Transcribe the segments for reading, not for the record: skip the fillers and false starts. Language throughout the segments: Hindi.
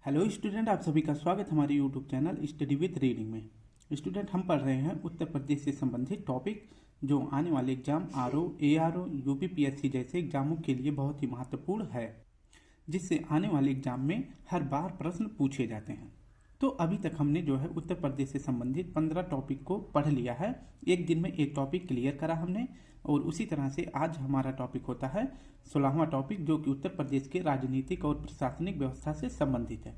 हेलो स्टूडेंट, आप सभी का स्वागत हमारे YouTube channel study with reading में। स्टूडेंट, हम पढ़ रहे हैं उत्तर प्रदेश से संबंधित टॉपिक जो आने वाले एग्जाम आरओ, एआरओ, यूपीपीएससी जैसे एग्जामों के लिए बहुत ही महत्वपूर्ण है, जिससे आने वाले एग्जाम में हर बार प्रश्न पूछे जाते हैं। तो अभी तक हमने जो है उत्तर प्रदेश से संबंधित 15 टॉपिक को पढ़ लिया है। एक दिन में एक टॉपिक क्लियर करा हमने, और उसी तरह से आज हमारा टॉपिक होता है 16वां टॉपिक, जो कि उत्तर प्रदेश के राजनीतिक और प्रशासनिक व्यवस्था से संबंधित है।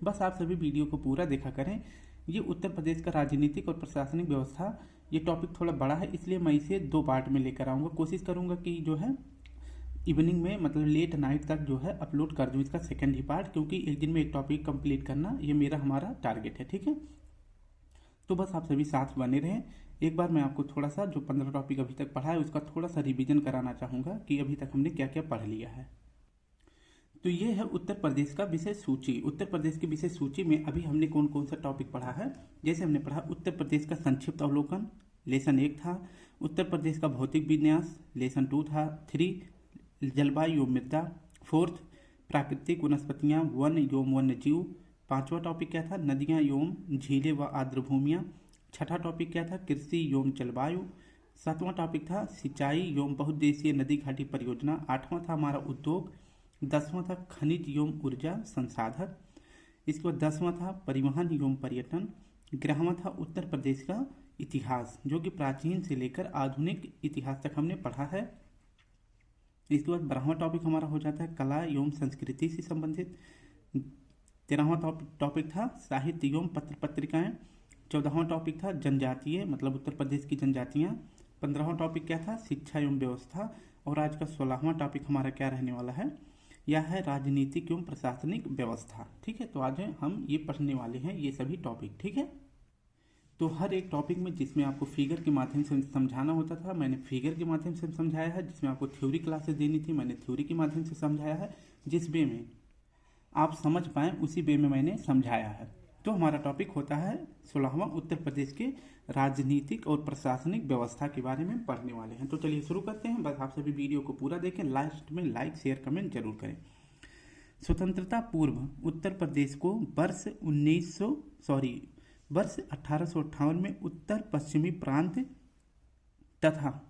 बस आप सभी वीडियो को पूरा देखा करें। ये उत्तर प्रदेश का राजनीतिक और प्रशासनिक व्यवस्था, ये टॉपिक थोड़ा बड़ा है, इसलिए मैं इसे 2 पार्ट में लेकर आऊँगा। कोशिश करूँगा कि जो है इवनिंग में, मतलब लेट नाइट तक जो है अपलोड कर दूँ इसका सेकंड ही पार्ट, क्योंकि एक दिन में एक टॉपिक कंप्लीट करना ये हमारा टारगेट है। ठीक है, तो बस आप सभी साथ बने रहें। एक बार मैं आपको थोड़ा सा जो 15 टॉपिक अभी तक पढ़ा है उसका थोड़ा सा रिवीजन कराना चाहूँगा कि अभी तक हमने क्या क्या पढ़ लिया है। तो ये है उत्तर प्रदेश का विषय सूची। उत्तर प्रदेश की विषय सूची में अभी हमने कौन कौन सा टॉपिक पढ़ा है। जैसे हमने पढ़ा उत्तर प्रदेश का संक्षिप्त अवलोकन, लेसन 1 था। उत्तर प्रदेश का भौतिक विन्यास, लेसन 2 था। 3 जलवायु एवं मृदा। 4 प्राकृतिक वनस्पतियाँ, वन एवं वन्य जीव। 5वां टॉपिक क्या था, नदियाँ एवं झीलें व आर्द्र भूमियाँ। 6ठा टॉपिक क्या था, कृषि एवं जलवायु। 7वां टॉपिक था सिंचाई एवं बहुउद्देशीय नदी घाटी परियोजना। 8वां था हमारा उद्योग। 10वां था खनिज एवं ऊर्जा संसाधन। इसके बाद 10वां था परिवहन एवं पर्यटन। 11वां था उत्तर प्रदेश का इतिहास, जो कि प्राचीन से लेकर आधुनिक इतिहास तक हमने पढ़ा है। इसके बाद 12वां टॉपिक हमारा हो जाता है कला एवं संस्कृति से संबंधित। 13वां टॉपिक था साहित्य एवं पत्र पत्रिकाएं। 14वां टॉपिक था जनजातीय, मतलब उत्तर प्रदेश की जनजातियां। 15वां टॉपिक क्या था, शिक्षा एवं व्यवस्था। और आज का 16वां टॉपिक हमारा क्या रहने वाला है, यह है राजनीतिक एवं प्रशासनिक व्यवस्था। ठीक है, तो आज हम ये पढ़ने वाले हैं ये सभी टॉपिक। ठीक है, तो हर एक टॉपिक में जिसमें आपको फिगर के माध्यम से समझाना होता था, मैंने फिगर के माध्यम से समझाया है। जिसमें आपको थ्योरी क्लासेस देनी थी, मैंने थ्योरी के माध्यम से समझाया है। जिस वे में आप समझ पाएँ उसी वे में मैंने समझाया है। तो हमारा टॉपिक होता है 16वां उत्तर प्रदेश के राजनीतिक और प्रशासनिक व्यवस्था के बारे में पढ़ने वाले हैं। तो चलिए शुरू करते हैं। बस आप सभी वीडियो को पूरा देखें, लास्ट में लाइक शेयर कमेंट जरूर करें। स्वतंत्रता पूर्व उत्तर प्रदेश को वर्ष 1858 में उत्तर पश्चिमी प्रांत तथा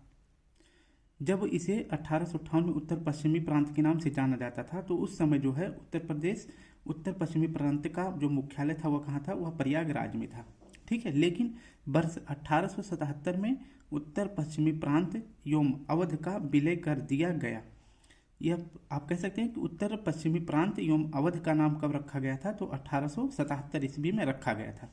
जब इसे 1858 में उत्तर पश्चिमी प्रांत के नाम से जाना जाता था, तो उस समय जो है उत्तर प्रदेश उत्तर पश्चिमी प्रांत का जो मुख्यालय था वह कहाँ था, वह प्रयागराज में था। ठीक है, लेकिन वर्ष 1877 में उत्तर पश्चिमी प्रांत एवं अवध का विलय कर दिया गया। यह आप कह सकते हैं कि उत्तर पश्चिमी प्रांत एवं अवध का नाम कब रखा गया था, तो 1877 ईस्वी में रखा गया था।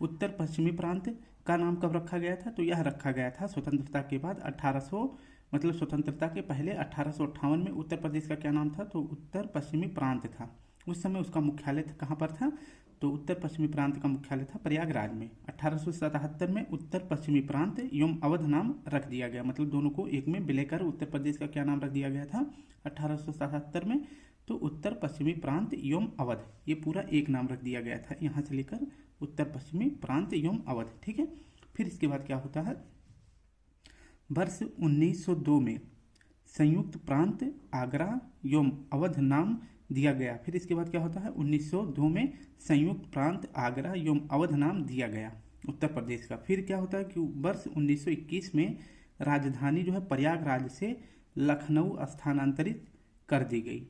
उत्तर पश्चिमी प्रांत का नाम कब रखा गया था, तो यह रखा गया था स्वतंत्रता के बाद 1800, मतलब स्वतंत्रता के पहले 1858 में उत्तर प्रदेश का क्या नाम था, तो उत्तर पश्चिमी प्रांत था। उस समय उसका मुख्यालय कहाँ पर था, तो उत्तर पश्चिमी प्रांत का मुख्यालय था प्रयागराज में। 1877 में उत्तर पश्चिमी प्रांत एवं अवध नाम रख दिया गया, मतलब दोनों को एक में विलय कर उत्तर प्रदेश का क्या नाम रख दिया गया था 1877 में, तो उत्तर पश्चिमी प्रांत एवं अवध, ये पूरा एक नाम रख दिया गया था, यहाँ से लेकर उत्तर पश्चिमी प्रांत एवं अवध। ठीक है, फिर इसके बाद क्या होता है, वर्ष 1902 में संयुक्त प्रांत आगरा एवं अवध नाम दिया गया। फिर इसके बाद क्या होता है, 1902 में संयुक्त प्रांत आगरा एवं अवध नाम दिया गया उत्तर प्रदेश का। फिर क्या होता है कि वर्ष 1921 में राजधानी जो है प्रयागराज से लखनऊ स्थानांतरित कर दी गई।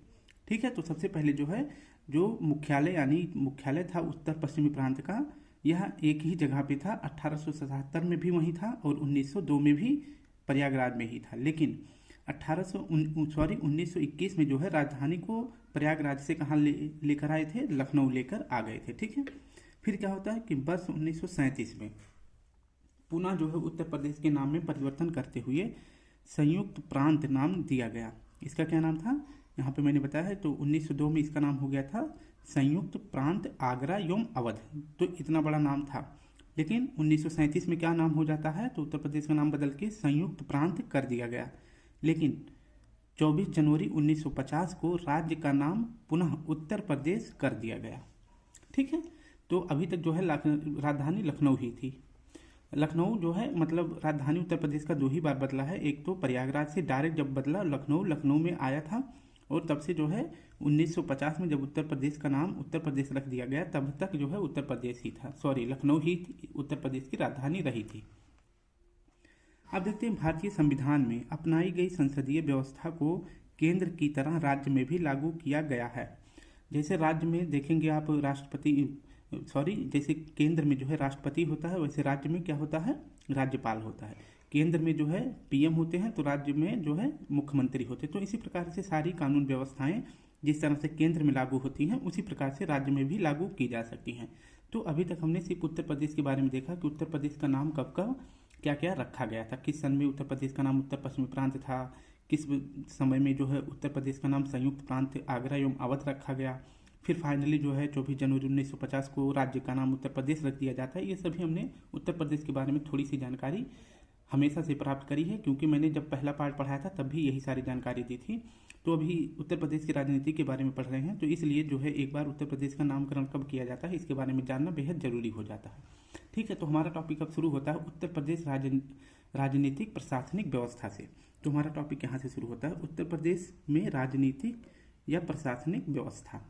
ठीक है, तो सबसे पहले जो है जो मुख्यालय, यानी मुख्यालय था उत्तर पश्चिमी प्रांत का, यह एक ही जगह पे था। 1877 में भी वहीं था और 1902 में भी प्रयागराज में ही था। लेकिन 1921 में जो है राजधानी को प्रयागराज से कहाँ लेकर आए थे, लखनऊ लेकर आ गए थे। ठीक है, फिर क्या होता है कि वर्ष 1937 में पुनः जो है उत्तर प्रदेश के नाम में परिवर्तन करते हुए संयुक्त प्रांत नाम दिया गया। इसका क्या नाम था, यहाँ पे मैंने बताया है। तो 1902 में इसका नाम हो गया था संयुक्त प्रांत आगरा एवं अवध। तो इतना बड़ा नाम था, लेकिन 1937 में क्या नाम हो जाता है, तो उत्तर प्रदेश का नाम बदल के संयुक्त प्रांत कर दिया गया। लेकिन 24 जनवरी 1950 को राज्य का नाम पुनः उत्तर प्रदेश कर दिया गया। ठीक है, तो अभी तक जो है राजधानी लखनऊ ही थी। लखनऊ जो है, मतलब राजधानी उत्तर प्रदेश का 2 ही बार बदला है। एक तो प्रयागराज से डायरेक्ट जब बदला लखनऊ में आया था और तब से जो है 1950 में जब उत्तर प्रदेश का नाम उत्तर प्रदेश रख दिया गया तब तक जो है उत्तर प्रदेश ही था, सॉरी लखनऊ ही उत्तर प्रदेश की राजधानी रही थी। अब देखते हैं भारतीय संविधान में अपनाई गई संसदीय व्यवस्था को केंद्र की तरह राज्य में भी लागू किया गया है। जैसे राज्य में देखेंगे आप जैसे केंद्र में जो है राष्ट्रपति होता है, वैसे राज्य में क्या होता है, राज्यपाल होता है। केंद्र में जो है पीएम होते हैं तो राज्य में जो है मुख्यमंत्री होते हैं। तो इसी प्रकार से सारी कानून व्यवस्थाएं जिस तरह से केंद्र में लागू होती हैं उसी प्रकार से राज्य में भी लागू की जा सकती हैं। तो अभी तक हमने सिर्फ उत्तर प्रदेश के बारे में देखा कि उत्तर प्रदेश का नाम कब कब क्या क्या रखा गया था, किस सन में उत्तर प्रदेश का नाम उत्तर पश्चिमी प्रांत था, किस समय में जो है उत्तर प्रदेश का नाम संयुक्त प्रांत आगरा एवं अवध रखा गया, फिर फाइनली जो है 24 जनवरी 1950 को राज्य का नाम उत्तर प्रदेश रख दिया जाता है। ये सभी हमने उत्तर प्रदेश के बारे में थोड़ी सी जानकारी हमेशा से प्राप्त करी है, क्योंकि मैंने जब पहला पार्ट पढ़ाया था तब भी यही सारी जानकारी दी थी। तो अभी उत्तर प्रदेश की राजनीति के बारे में पढ़ रहे हैं, तो इसलिए जो है एक बार उत्तर प्रदेश का नामकरण कब किया जाता है इसके बारे में जानना बेहद जरूरी हो जाता है। ठीक है, तो हमारा टॉपिक अब शुरू होता है उत्तर प्रदेश राजनीतिक प्रशासनिक व्यवस्था से। तो हमारा टॉपिक यहाँ से शुरू होता है उत्तर प्रदेश में राजनीतिक या प्रशासनिक व्यवस्था।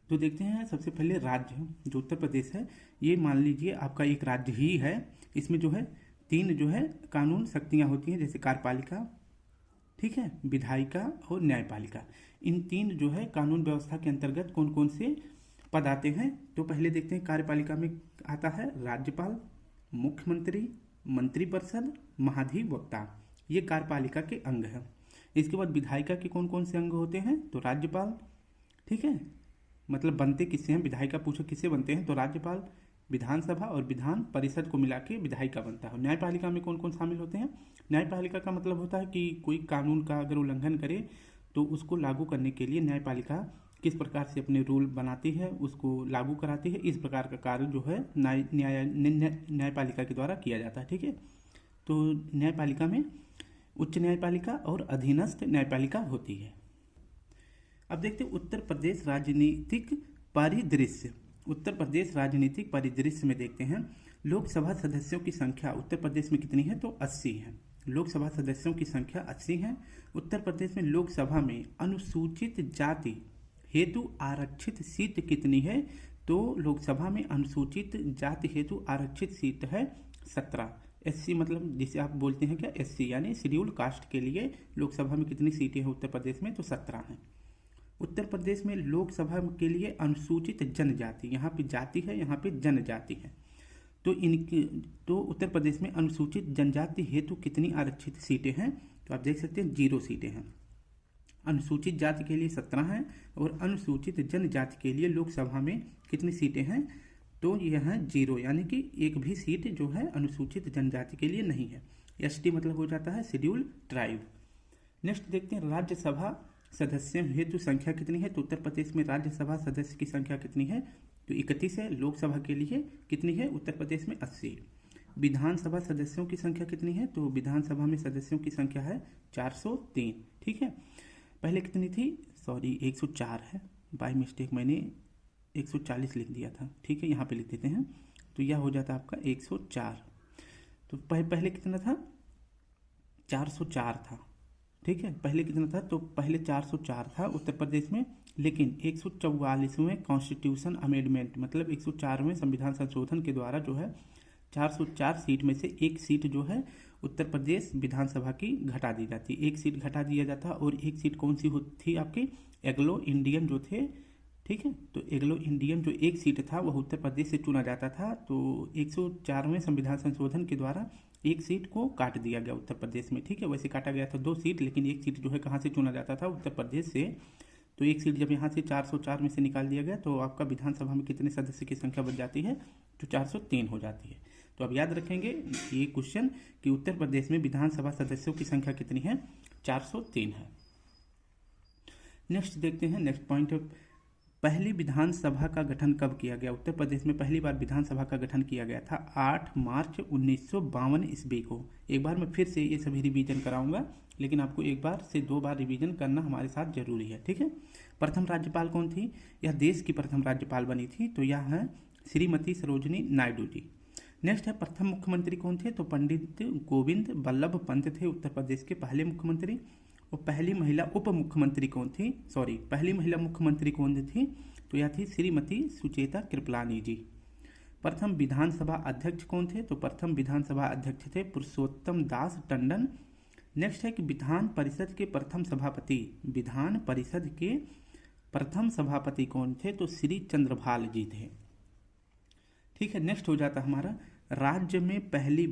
तो देखते हैं सबसे पहले राज्य जो उत्तर प्रदेश है, ये मान लीजिए आपका एक राज्य ही है। इसमें जो है 3 जो है कानून शक्तियाँ होती हैं, जैसे कार्यपालिका, ठीक है, विधायिका और न्यायपालिका। इन 3 जो है कानून व्यवस्था के अंतर्गत कौन कौन से पद आते हैं। तो पहले देखते हैं कार्यपालिका में आता है राज्यपाल, मुख्यमंत्री, मंत्रिपरिषद, महाधिवक्ता। ये कार्यपालिका के अंग हैं। इसके बाद विधायिका के कौन कौन से अंग होते हैं, तो राज्यपाल, ठीक है, मतलब बनते किससे हैं, विधायिका पूछो किससे बनते हैं, तो राज्यपाल, विधानसभा और विधान परिषद को मिला के विधायिका बनता है। न्यायपालिका में कौन कौन शामिल होते हैं, न्यायपालिका का मतलब होता है कि कोई कानून का अगर उल्लंघन करे तो उसको लागू करने के लिए न्यायपालिका किस प्रकार से अपने रूल बनाती है, उसको लागू कराती है, इस प्रकार का कार्य जो है न्यायपालिका के द्वारा किया जाता है। ठीक है, तो न्यायपालिका में उच्च न्यायपालिका और अधीनस्थ न्यायपालिका होती है। अब देखते हैं उत्तर प्रदेश राजनीतिक परिदृश्य। उत्तर प्रदेश राजनीतिक परिदृश्य में देखते हैं लोकसभा सदस्यों की संख्या उत्तर प्रदेश में कितनी है, तो 80 है। लोकसभा सदस्यों की संख्या 80 है। उत्तर प्रदेश में लोकसभा में अनुसूचित जाति हेतु आरक्षित सीट कितनी है, तो लोकसभा में अनुसूचित जाति हेतु आरक्षित सीट है 17। एससी मतलब जिसे आप बोलते हैं क्या, एससी यानी शेड्यूल कास्ट के लिए लोकसभा में कितनी सीटें हैं उत्तर प्रदेश में, तो 17 हैं। उत्तर प्रदेश में लोकसभा के लिए अनुसूचित जनजाति, यहाँ पे जाति है, यहाँ पे जनजाति है, तो उत्तर प्रदेश में अनुसूचित जनजाति हेतु कितनी आरक्षित सीटें हैं, तो आप देख सकते हैं 0 सीटें हैं। अनुसूचित जाति के लिए 17 हैं और अनुसूचित जनजाति के लिए लोकसभा में कितनी सीटें हैं, तो यह है 0, यानी कि एक भी सीट जो है अनुसूचित जनजाति के लिए नहीं है। एसटी मतलब हो जाता है शेड्यूल ट्राइब। नेक्स्ट देखते हैं राज्यसभा सदस्यों हेतु संख्या कितनी है, तो उत्तर प्रदेश में राज्यसभा सदस्य की संख्या कितनी है, तो 31 है। लोकसभा के लिए कितनी है, उत्तर प्रदेश में 80। विधानसभा सदस्यों की संख्या कितनी है, तो विधानसभा में सदस्यों की संख्या है 403। ठीक है, पहले कितनी थी, सॉरी 104 है, बाय मिस्टेक मैंने 140 लिख दिया था। ठीक है, यहाँ पे लिख देते हैं, तो यह हो जाता है आपका 104। तो पहले कितना था, 404 था। ठीक है, पहले कितना था, तो पहले 404 था उत्तर प्रदेश में, लेकिन 144वें कॉन्स्टिट्यूशन अमेंडमेंट मतलब 104वें संविधान संशोधन के द्वारा जो है 404 सीट में से एक सीट जो है उत्तर प्रदेश विधानसभा की घटा दी जाती, एक सीट घटा दिया जाता। और एक सीट कौन सी थी आपकी, एग्लो इंडियन जो थे। ठीक है, तो एग्लो इंडियन जो एक सीट था वह उत्तर प्रदेश से चुना जाता था। तो 104वें संविधान संशोधन के द्वारा एक सीट को काट दिया गया उत्तर प्रदेश में। ठीक है, वैसे काटा गया था 2 सीट, लेकिन एक सीट जो है कहाँ से चुना जाता था, उत्तर प्रदेश से। तो एक सीट जब यहाँ से 404 में से निकाल दिया गया तो आपका विधानसभा में कितने सदस्य की संख्या बच जाती है, तो 403 हो जाती है। तो अब याद रखेंगे ये क्वेश्चन कि उत्तर प्रदेश में विधानसभा सदस्यों की संख्या कितनी है, 403 है। नेक्स्ट देखते हैं, नेक्स्ट पॉइंट, पहली विधानसभा का गठन कब किया गया। उत्तर प्रदेश में पहली बार विधानसभा का गठन किया गया था 8 मार्च 1952 ईस्वी को। एक बार मैं फिर से ये सभी रिवीजन कराऊंगा, लेकिन आपको एक बार से 2 बार रिवीजन करना हमारे साथ जरूरी है। ठीक है, प्रथम राज्यपाल कौन थी, यह देश की प्रथम राज्यपाल बनी थी, तो यह है श्रीमती सरोजिनी नायडू जी। नेक्स्ट है प्रथम मुख्यमंत्री कौन थे, तो पंडित गोविंद बल्लभ पंत थे उत्तर प्रदेश के पहले मुख्यमंत्री। और पहली महिला उप मुख्यमंत्री कौन थी, पहली महिला मुख्यमंत्री कौन थी, तो यह थी श्रीमती सुचेता कृपलानी जी। प्रथम विधानसभा अध्यक्ष कौन थे, तो प्रथम विधानसभा अध्यक्ष थे पुरुषोत्तम दास टंडन। नेक्स्ट है कि विधान परिषद के प्रथम सभापति, विधान परिषद के प्रथम सभापति कौन थे, तो श्री चंद्रभाल जी थे। ठीक है, नेक्स्ट हो जाता हमारा राज्य में पहली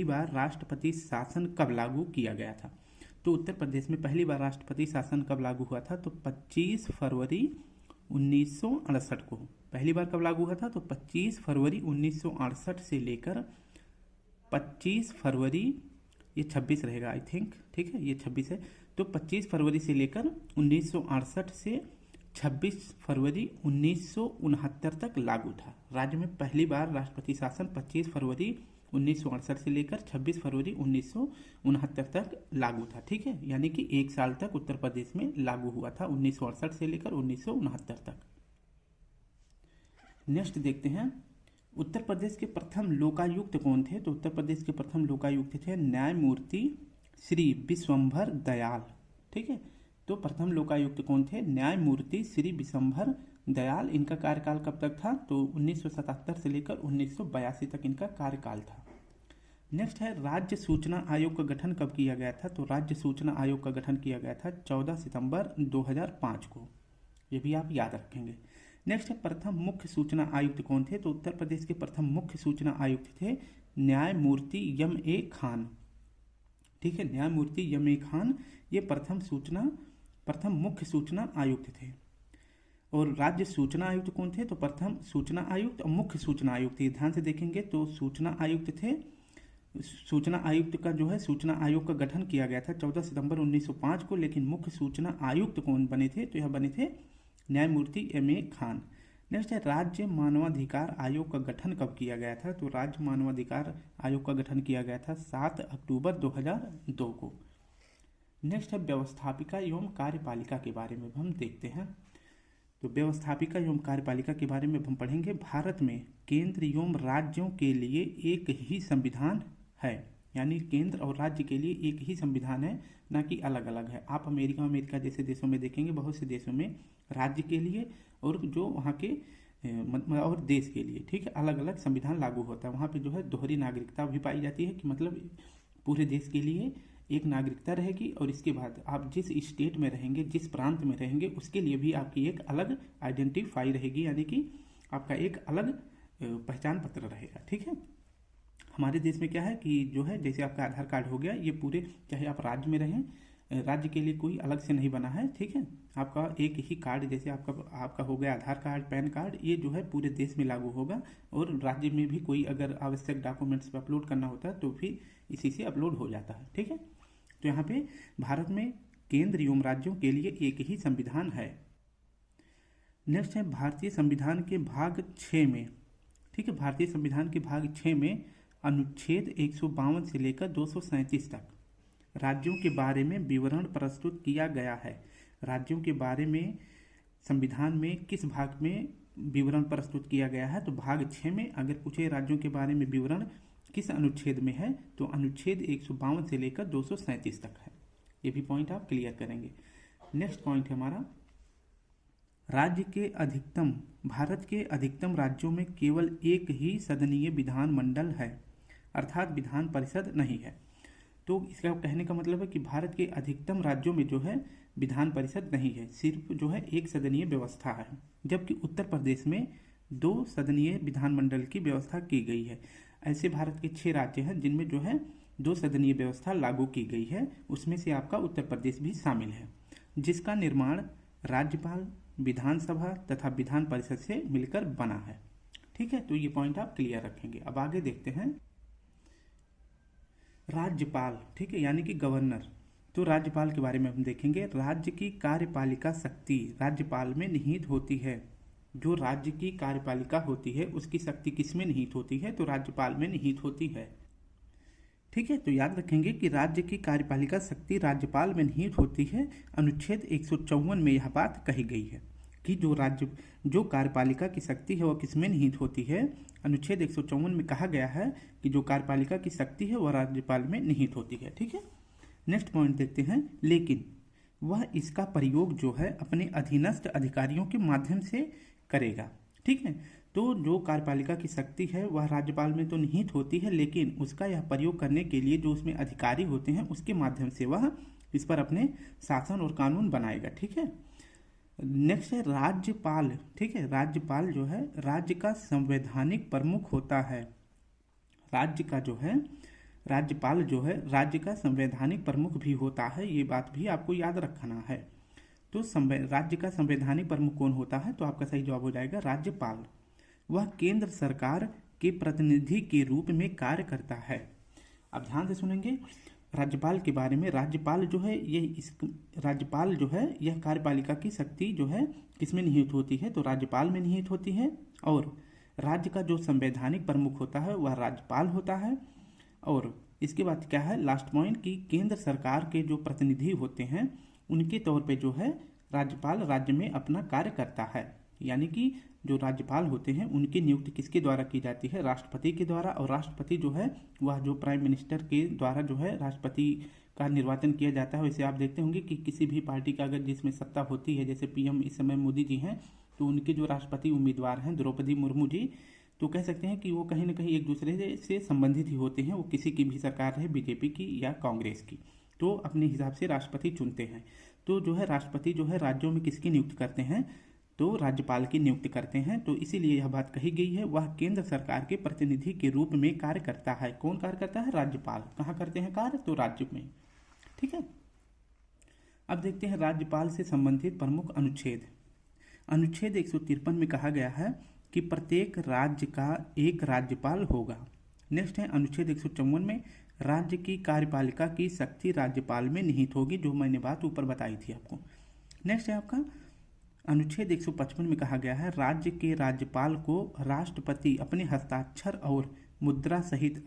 बार राष्ट्रपति शासन कब लागू किया गया था। तो उत्तर प्रदेश में पहली बार राष्ट्रपति शासन कब लागू हुआ था, तो 25 फरवरी 1968 को। पहली बार कब लागू हुआ था, तो 25 फरवरी 1968 से लेकर 25 फरवरी, ये 26 रहेगा आई थिंक, ठीक है, ये 26 है। तो 25 फरवरी से लेकर 1968 से 26 फरवरी 1969 तक लागू था। राज्य में पहली बार राष्ट्रपति शासन 25 फरवरी 1968 से लेकर 26 फरवरी 1969 तक लागू था। ठीक है, यानी कि 1 साल तक उत्तर प्रदेश में लागू हुआ था, 1968 से लेकर 1969 तक। नेक्स्ट देखते हैं, उत्तर प्रदेश के प्रथम लोकायुक्त कौन थे, तो उत्तर प्रदेश के प्रथम लोकायुक्त थे न्यायमूर्ति श्री विश्वंभर दयाल। ठीक है, तो प्रथम लोकायुक्त कौन थे, न्यायमूर्ति श्री विश्वंभर दयाल। इनका कार्यकाल कब तक था, तो 1977 से लेकर 1982 तक इनका कार्यकाल था। नेक्स्ट है राज्य सूचना आयोग का गठन कब किया गया था, तो राज्य सूचना आयोग का गठन किया गया था 14 सितंबर 2005 को, ये भी आप याद रखेंगे। नेक्स्ट है प्रथम मुख्य सूचना आयुक्त कौन थे, तो उत्तर प्रदेश के प्रथम मुख्य सूचना आयुक्त थे न्यायमूर्ति यम.ए. खान। ठीक है, न्यायमूर्ति यम.ए. खान ये प्रथम मुख्य सूचना आयुक्त थे। और राज्य सूचना आयुक्त कौन थे, तो प्रथम सूचना आयुक्त और मुख्य सूचना आयुक्त। ये ध्यान से देखेंगे तो सूचना आयुक्त थे, सूचना आयुक्त का जो है सूचना आयोग का गठन किया गया था 14 सितंबर 1905 को, लेकिन मुख्य सूचना आयुक्त कौन बने थे, तो यह बने थे न्यायमूर्ति एम.ए. खान। नेक्स्ट है राज्य मानवाधिकार आयोग का गठन कब किया गया था, तो राज्य मानवाधिकार आयोग का गठन किया गया था 7 अक्टूबर 2002 को। नेक्स्ट है व्यवस्थापिका एवं कार्यपालिका के बारे में हम देखते हैं। तो व्यवस्थापिका एवं कार्यपालिका के बारे में हम पढ़ेंगे। भारत में केंद्र एवं राज्यों के लिए एक ही संविधान है, यानी केंद्र और राज्य के लिए एक ही संविधान है, ना कि अलग अलग है। आप अमेरिका जैसे देशों में देखेंगे, बहुत से देशों में राज्य के लिए और जो वहाँ के और देश के लिए, ठीक है, अलग अलग संविधान लागू होता है। वहाँ पे जो है दोहरी नागरिकता भी पाई जाती है, कि मतलब पूरे देश के लिए एक नागरिकता रहेगी और इसके बाद आप जिस स्टेट में रहेंगे, जिस प्रांत में रहेंगे, उसके लिए भी आपकी एक अलग आइडेंटिफाई रहेगी, यानी कि आपका एक अलग पहचान पत्र रहेगा। ठीक है, हमारे देश में क्या है कि जो है जैसे आपका आधार कार्ड हो गया, ये पूरे चाहे आप राज्य में रहें, राज्य के लिए कोई अलग से नहीं बना है। ठीक है, आपका एक ही कार्ड, जैसे आपका हो गया आधार कार्ड, पैन कार्ड, ये जो है पूरे देश में लागू होगा। और राज्य में भी कोई अगर आवश्यक डॉक्यूमेंट्स पे अपलोड करना होता है तो फिर इसी से अपलोड हो जाता है। ठीक है, तो यहाँ पे भारत में केंद्र एवं राज्यों के लिए एक ही संविधान है। नेक्स्ट है भारतीय संविधान के भाग 6 में, ठीक है, भारतीय संविधान के भाग 6 में अनुच्छेद 152 से लेकर 237 तक राज्यों के बारे में विवरण प्रस्तुत किया गया है। राज्यों के बारे में संविधान में किस भाग में विवरण प्रस्तुत किया गया है, तो भाग 6 में। अगर पूछे राज्यों के बारे में विवरण किस अनुच्छेद में है, तो अनुच्छेद 152 से लेकर 237 तक है। ये भी पॉइंट आप क्लियर करेंगे। नेक्स्ट पॉइंट है हमारा, भारत के अधिकतम राज्यों में केवल एक ही सदनीय विधानमंडल है, अर्थात विधान परिषद नहीं है। तो इसका कहने का मतलब है कि भारत के अधिकतम राज्यों में जो है विधान परिषद नहीं है, सिर्फ जो है एक सदनीय व्यवस्था है। जबकि उत्तर प्रदेश में 2 सदनीय विधानमंडल की व्यवस्था की गई है। ऐसे भारत के 6 राज्य हैं जिनमें जो है 2 सदनीय व्यवस्था लागू की गई है, उसमें से आपका उत्तर प्रदेश भी शामिल है, जिसका निर्माण राज्यपाल, विधानसभा तथा विधान परिषद से मिलकर बना है। ठीक है, तो ये पॉइंट आप क्लियर रखेंगे। अब आगे देखते हैं राज्यपाल, ठीक है, यानी कि गवर्नर। तो राज्यपाल के बारे में हम देखेंगे। राज्य की कार्यपालिका शक्ति राज्यपाल में निहित होती है। जो राज्य की कार्यपालिका होती है उसकी शक्ति किसमें निहित होती है, तो राज्यपाल में निहित होती है। ठीक है, तो याद रखेंगे कि राज्य की कार्यपालिका शक्ति राज्यपाल में निहित होती है। अनुच्छेद 154 में यह बात कही गई है कि जो कार्यपालिका की शक्ति है वह किसमें निहित होती है। अनुच्छेद 154 में कहा गया है कि जो कार्यपालिका की शक्ति है वह राज्यपाल में निहित होती है। ठीक है, नेक्स्ट पॉइंट देखते हैं, लेकिन वह इसका प्रयोग जो है अपने अधीनस्थ अधिकारियों के माध्यम से करेगा। ठीक है, तो जो कार्यपालिका की शक्ति है वह राज्यपाल में तो निहित होती है, लेकिन उसका यह प्रयोग करने के लिए जो उसमें अधिकारी होते हैं उसके माध्यम से वह इस पर अपने शासन और कानून बनाएगा। ठीक है, नेक्स्ट है राज्यपाल। ठीक है, राज्यपाल जो है राज्य का संवैधानिक प्रमुख होता है। राज्य का जो है राज्यपाल जो है राज्य का संवैधानिक प्रमुख भी होता है, ये बात भी आपको याद रखना है। तो राज्य का संवैधानिक प्रमुख कौन होता है? तो आपका सही जवाब हो जाएगा राज्यपाल। वह केंद्र सरकार के प्रतिनिधि के रूप में कार्य करता है। अब ध्यान से सुनेंगे राज्यपाल के बारे में। राज्यपाल जो है राज्यपाल जो है यह कार्यपालिका की शक्ति जो है किसमें निहित होती है? तो राज्यपाल में निहित होती है। और राज्य का जो संवैधानिक प्रमुख होता है वह राज्यपाल होता है। और इसके बाद क्या है लास्ट पॉइंट, कि केंद्र सरकार के जो प्रतिनिधि होते हैं उनके तौर पे जो है राज्यपाल राज्य में अपना कार्य करता है। यानी कि जो राज्यपाल होते हैं उनकी नियुक्ति किसके द्वारा की जाती है? राष्ट्रपति के द्वारा। और राष्ट्रपति जो है वह जो प्राइम मिनिस्टर के द्वारा जो है राष्ट्रपति का निर्वाचन किया जाता है। वैसे आप देखते होंगे कि किसी भी पार्टी का अगर जिसमें सत्ता होती है, जैसे पीएम इस समय मोदी जी हैं, तो उनके जो राष्ट्रपति उम्मीदवार हैं द्रौपदी मुर्मू जी, तो कह सकते हैं कि वो कहीं ना कहीं एक दूसरे से संबंधित ही होते हैं। वो किसी की भी सरकार रहे, बीजेपी की या कांग्रेस की, तो अपने हिसाब से राष्ट्रपति चुनते हैं। तो जो है राष्ट्रपति जो है राज्यों में किसकी नियुक्ति करते हैं? तो राज्यपाल की नियुक्ति करते हैं। तो इसीलिए यह बात कही गई है, वह केंद्र सरकार के प्रतिनिधि के रूप में कार्य करता है। कौन कार्य करता है? राज्यपाल। कहाँ करते हैं कार्य? तो राज्य में। ठीक है, अब देखते हैं राज्यपाल से संबंधित प्रमुख अनुच्छेद। अनुच्छेद 153 में कहा गया है कि प्रत्येक राज्य का एक राज्यपाल होगा। नेक्स्ट है अनुच्छेद 154 में राज्य की कार्यपालिका की शक्ति राज्यपाल में निहित होगी, जो मैंने बात ऊपर बताई थी आपको। नेक्स्ट है आपका अनुच्छेद 155 में कहा गया है राज्य के राज्यपाल को राष्ट्रपति अपने हस्ताक्षर और मुद्रा सहित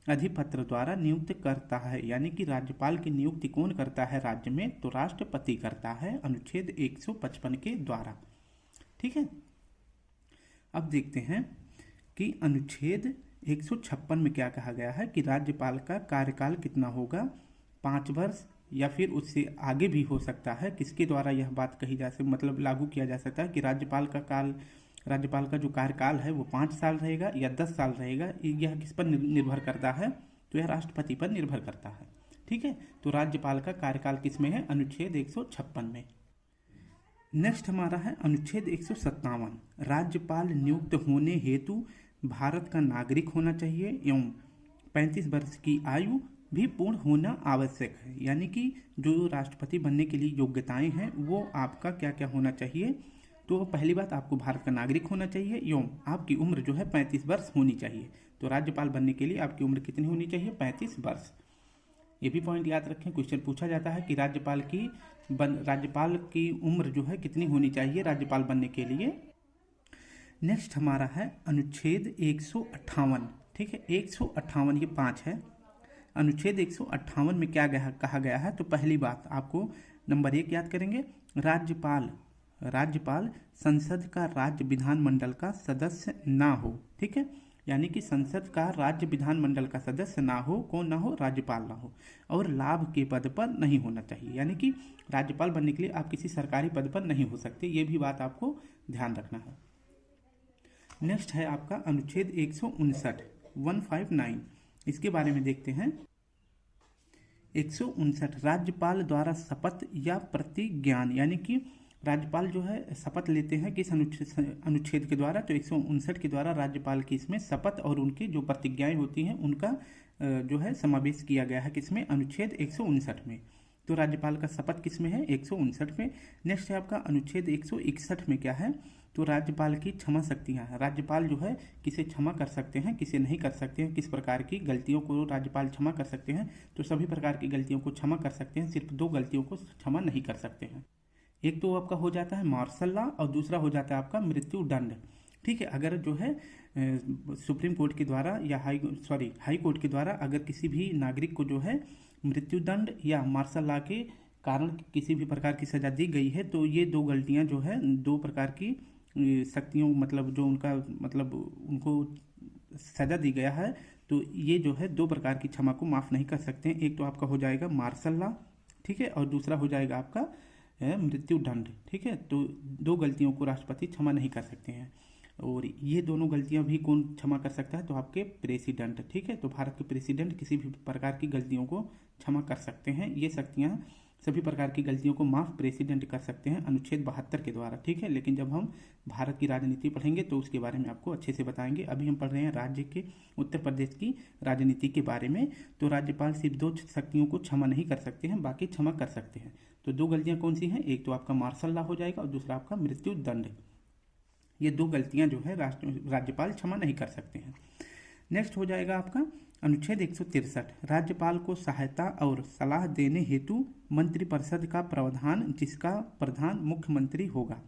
अधिपत्र द्वारा नियुक्त करता है। यानी कि राज्यपाल की नियुक्ति कौन करता है राज्य में? तो राष्ट्रपति करता है अनुच्छेद 155 के द्वारा। ठीक है, अब देखते हैं कि अनुच्छेद 156 में क्या कहा गया है कि राज्यपाल का कार्यकाल कितना होगा? 5 वर्ष या फिर उससे आगे भी हो सकता है। किसके द्वारा यह बात कही जा सकती, मतलब लागू किया जा सकता है कि राज्यपाल का जो कार्यकाल है वो 5 साल रहेगा या 10 साल रहेगा। यह किस पर निर्भर करता है? तो यह राष्ट्रपति पर निर्भर करता है। ठीक है, तो राज्यपाल का कार्यकाल किस में है? अनुच्छेद 156 में। नेक्स्ट हमारा है अनुच्छेद 157। राज्यपाल नियुक्त होने हेतु भारत का नागरिक होना चाहिए एवं 35 वर्ष की आयु भी पूर्ण होना आवश्यक है। यानी कि जो राष्ट्रपति बनने के लिए योग्यताएं हैं वो आपका क्या क्या होना चाहिए? तो पहली बात, आपको भारत का नागरिक होना चाहिए एवं आपकी उम्र जो है 35 वर्ष होनी चाहिए। तो राज्यपाल बनने के लिए आपकी उम्र कितनी होनी चाहिए? 35 वर्ष। ये भी पॉइंट याद रखें, क्वेश्चन पूछा जाता है कि राज्यपाल की उम्र जो है कितनी होनी चाहिए राज्यपाल बनने के लिए। नेक्स्ट हमारा है अनुच्छेद 158। ठीक है, 158 ये 5 है। अनुच्छेद 158 में क्या कहा गया है? तो पहली बात आपको नंबर 1 याद करेंगे, राज्यपाल संसद का राज्य विधानमंडल का सदस्य ना हो। ठीक है, यानी कि संसद का राज्य विधानमंडल का सदस्य ना हो। कौन ना हो? राज्यपाल ना हो। और लाभ के पद पर नहीं होना चाहिए। यानी कि राज्यपाल बनने के लिए आप किसी सरकारी पद पर नहीं हो सकते, ये भी बात आपको ध्यान रखना है। नेक्स्ट है आपका अनुच्छेद 159 इसके बारे में देखते हैं। 159 राज्यपाल द्वारा शपथ या प्रतिज्ञान, यानी कि राज्यपाल जो है शपथ लेते हैं किस अनुच्छेद के द्वारा? तो 159 के द्वारा राज्यपाल की इसमें शपथ और उनकी जो प्रतिज्ञाएं होती हैं उनका जो है समावेश किया गया है किसमें? अनुच्छेद 159 में। तो राज्यपाल का शपथ किस में है? 159 में। नेक्स्ट है आपका अनुच्छेद 161 में क्या है? तो राज्यपाल की क्षमा शक्तियाँ हैं। राज्यपाल जो है किसे क्षमा कर सकते हैं, किसे नहीं कर सकते हैं, किस प्रकार की गलतियों को राज्यपाल क्षमा कर सकते हैं? तो सभी प्रकार की गलतियों को क्षमा कर सकते हैं, सिर्फ 2 गलतियों को क्षमा नहीं कर सकते हैं। एक तो आपका हो जाता है मार्शल लॉ और दूसरा हो जाता है आपका मृत्यु दंड। ठीक है, अगर जो है सुप्रीम कोर्ट के द्वारा या हाई कोर्ट के द्वारा अगर किसी भी नागरिक को जो है मृत्यु दंड या मार्शल लॉ के कारण किसी भी प्रकार की सजा दी गई है, तो ये 2 गलतियां जो है 2 प्रकार की शक्तियों मतलब जो उनको सजा दी गया है, तो ये जो है दो प्रकार की क्षमा को माफ़ नहीं कर सकते हैं। एक तो आपका हो जाएगा मार्शल लॉ, ठीक है, और दूसरा हो जाएगा आपका मृत्यु दंड, ठीक है। तो दो गलतियों को राष्ट्रपति क्षमा नहीं कर सकते हैं, और ये दोनों गलतियां भी कौन क्षमा कर सकता है, तो आपके प्रेसिडेंट, ठीक है। तो भारत के प्रेसिडेंट किसी भी प्रकार की गलतियों को क्षमा कर सकते हैं। ये शक्तियां सभी प्रकार की गलतियों को माफ प्रेसिडेंट कर सकते हैं अनुच्छेद 72 के द्वारा, ठीक है। लेकिन जब हम भारत की राजनीति पढ़ेंगे तो उसके बारे में आपको अच्छे से बताएंगे। अभी हम पढ़ रहे हैं राज्य के उत्तर प्रदेश की राजनीति के बारे में। तो राज्यपाल सिर्फ दो शक्तियों को क्षमा नहीं कर सकते हैं, बाकी क्षमा कर सकते हैं। तो दो गलतियां कौन सी हैं, एक तो आपका मार्शल लॉ हो जाएगा और दूसरा आपका मृत्यु दंड। ये दो गलतियां जो है राज्यपाल क्षमा नहीं कर सकते हैं। नेक्स्ट हो जाएगा आपका अनुच्छेद 163, राज्यपाल को सहायता और सलाह देने हेतु मंत्रिपरिषद का प्रावधान, जिसका प्रधान मुख्यमंत्री होगा।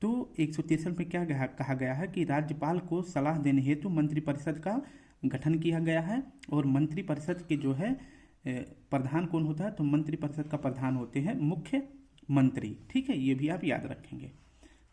तो 163 में क्या कहा गया है कि राज्यपाल को सलाह देने हेतु मंत्रिपरिषद का गठन किया गया है, और मंत्रिपरिषद के जो है प्रधान कौन होता है, तो मंत्रिपरिषद का प्रधान होते हैं मुख्यमंत्री, ठीक है। ये भी आप याद रखेंगे।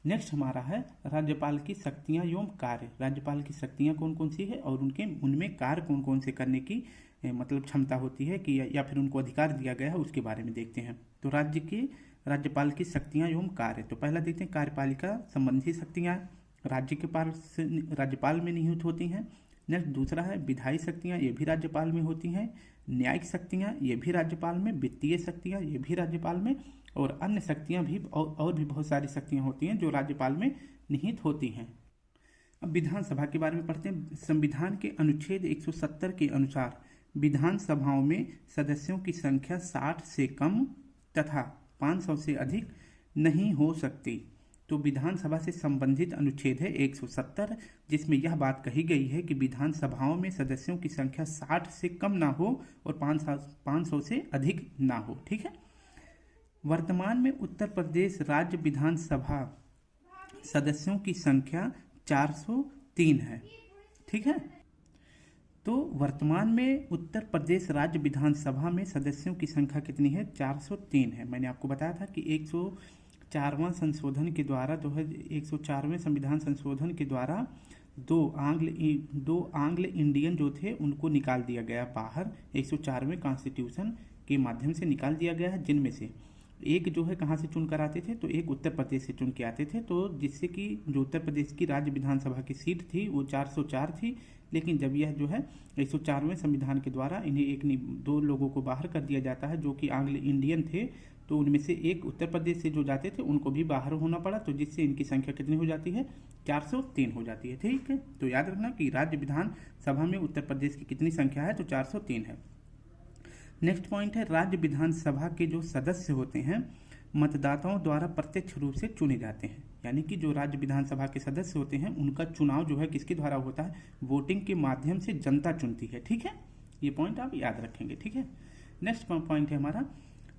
नेक्स्ट हमारा है राज्यपाल की शक्तियां एवं कार्य। राज्यपाल की शक्तियां कौन कौन सी है और उनमें कार्य कौन कौन से करने की मतलब क्षमता होती है कि या फिर उनको अधिकार दिया गया है, उसके बारे में देखते हैं। तो राज्यपाल की शक्तियां एवं कार्य, तो पहला देखते हैं कार्यपालिका संबंधी शक्तियां राज्य के पास राज्यपाल में निहित होती हैं। नेक्स्ट दूसरा है विधायी शक्तियां, ये भी राज्यपाल में होती हैं। न्यायिक शक्तियां, ये भी राज्यपाल में। वित्तीय शक्तियां, ये भी राज्यपाल में। और अन्य शक्तियां भी और भी बहुत सारी शक्तियां होती हैं जो राज्यपाल में निहित होती हैं। अब विधानसभा के बारे में पढ़ते हैं। संविधान के अनुच्छेद 170 के अनुसार विधानसभाओं में सदस्यों की संख्या 60 से कम तथा 500 से अधिक नहीं हो सकती। तो विधानसभा से संबंधित अनुच्छेद है 170, जिसमें यह बात कही गई है कि विधानसभाओं में सदस्यों की संख्या 60 से कम ना हो और 500 से अधिक ना हो, ठीक है। वर्तमान में उत्तर प्रदेश राज्य विधानसभा सदस्यों की संख्या 403 है, ठीक है। तो वर्तमान में उत्तर प्रदेश राज्य विधानसभा में सदस्यों की संख्या कितनी है, 403 है। मैंने आपको बताया था कि 104वां संशोधन के द्वारा 104वें संविधान संशोधन के द्वारा दो आंग्ल इंडियन जो थे उनको निकाल दिया गया बाहर, 104वें कॉन्स्टिट्यूशन के माध्यम से निकाल दिया गया है, जिनमें से एक जो है कहाँ से चुन कर आते थे, तो एक उत्तर प्रदेश से चुन के आते थे। तो जिससे कि जो उत्तर प्रदेश की राज्य विधानसभा की सीट थी वो 404 थी। लेकिन जब यह जो है 104वें संविधान के द्वारा इन्हें दो लोगों को बाहर कर दिया जाता है जो कि आंग्ल इंडियन थे, तो उनमें से एक उत्तर प्रदेश से जो जाते थे उनको भी बाहर होना पड़ा। तो जिससे इनकी संख्या कितनी हो जाती है, 403 हो जाती है, ठीक है। तो याद रखना कि राज्य विधानसभा में उत्तर प्रदेश की कितनी संख्या है, तो 403 है। नेक्स्ट पॉइंट है राज्य विधानसभा के जो सदस्य होते हैं मतदाताओं द्वारा प्रत्यक्ष रूप से चुने जाते हैं। यानी कि जो राज्य विधानसभा के सदस्य होते हैं उनका चुनाव जो है किसके द्वारा होता है, वोटिंग के माध्यम से जनता चुनती है, ठीक है। ये पॉइंट आप याद रखेंगे, ठीक है। नेक्स्ट पॉइंट है हमारा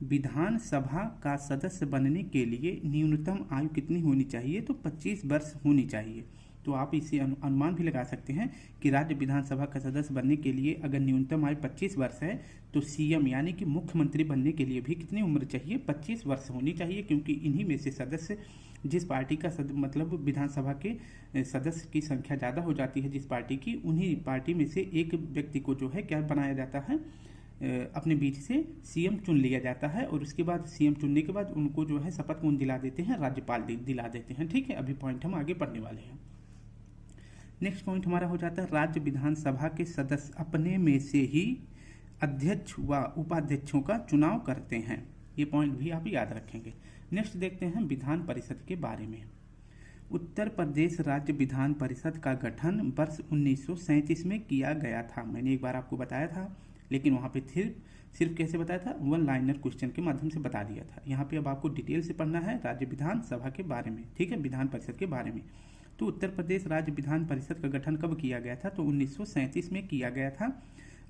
विधानसभा का सदस्य बनने के लिए न्यूनतम आयु कितनी होनी चाहिए, तो 25 वर्ष होनी चाहिए। तो आप इससे अनुमान भी लगा सकते हैं कि राज्य विधानसभा का सदस्य बनने के लिए अगर न्यूनतम आयु 25 वर्ष है तो सीएम यानी कि मुख्यमंत्री बनने के लिए भी कितनी उम्र चाहिए, 25 वर्ष होनी चाहिए। क्योंकि इन्हीं में से सदस्य जिस पार्टी का मतलब विधानसभा के सदस्य की संख्या ज़्यादा हो जाती है जिस पार्टी की, उन्हीं पार्टी में से एक व्यक्ति को जो है क्या बनाया जाता है, अपने बीच से सीएम चुन लिया जाता है। और उसके बाद सीएम चुनने के बाद उनको जो है शपथ कौन दिला देते हैं, राज्यपाल दिला देते हैं, ठीक है। अभी पॉइंट हम आगे पढ़ने वाले हैं। नेक्स्ट पॉइंट हमारा हो जाता है राज्य विधानसभा के सदस्य अपने में से ही अध्यक्ष व उपाध्यक्षों का चुनाव करते हैं। ये पॉइंट भी आप याद रखेंगे। नेक्स्ट देखते हैं विधान परिषद के बारे में। उत्तर प्रदेश राज्य विधान परिषद का गठन वर्ष 1937 में किया गया था। मैंने एक बार आपको बताया था, लेकिन वहाँ पे सिर्फ कैसे बताया था, वन लाइनर क्वेश्चन के माध्यम से बता दिया था। यहाँ पे अब आपको डिटेल से पढ़ना है राज्य विधानसभा के बारे में, ठीक है, विधान परिषद के बारे में। तो उत्तर प्रदेश राज्य विधान परिषद का गठन कब किया गया था, तो 1937 में किया गया था।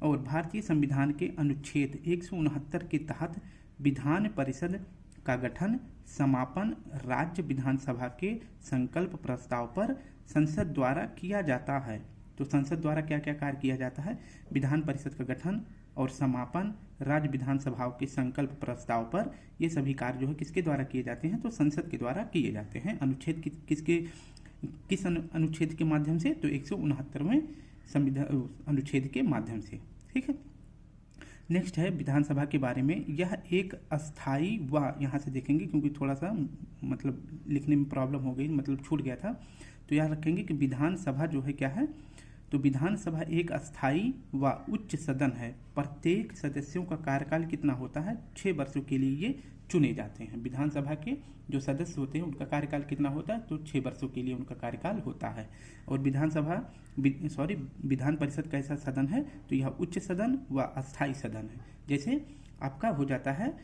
और भारतीय संविधान के अनुच्छेद 169 के तहत विधान परिषद का गठन समापन राज्य विधानसभा के संकल्प प्रस्ताव पर संसद द्वारा किया जाता है। तो संसद द्वारा क्या क्या कार्य किया जाता है, विधान परिषद का गठन और समापन राज्य विधानसभाओं के संकल्प प्रस्ताव पर, ये सभी कार्य जो है किसके द्वारा किए जाते हैं, तो संसद के द्वारा किए जाते हैं। अनुच्छेद किस अनुच्छेद के माध्यम से, तो 169वें संविधान अनुच्छेद के माध्यम से। ठीक है, नेक्स्ट है विधानसभा के बारे में। यह एक अस्थाई व, यहाँ से देखेंगे क्योंकि थोड़ा सा मतलब लिखने में प्रॉब्लम हो गई, मतलब छूट गया था, तो याद रखेंगे कि विधानसभा जो है क्या है, तो विधानसभा एक अस्थाई व उच्च सदन है। प्रत्येक सदस्यों का कार्यकाल कितना होता है, 6 वर्षों के लिए ये चुने जाते हैं। विधानसभा के जो सदस्य होते हैं उनका कार्यकाल कितना होता है, तो 6 वर्षों के लिए उनका कार्यकाल होता है। और विधान परिषद कैसा सदन है, तो यह उच्च सदन व अस्थाई सदन है। जैसे आपका हो जाता है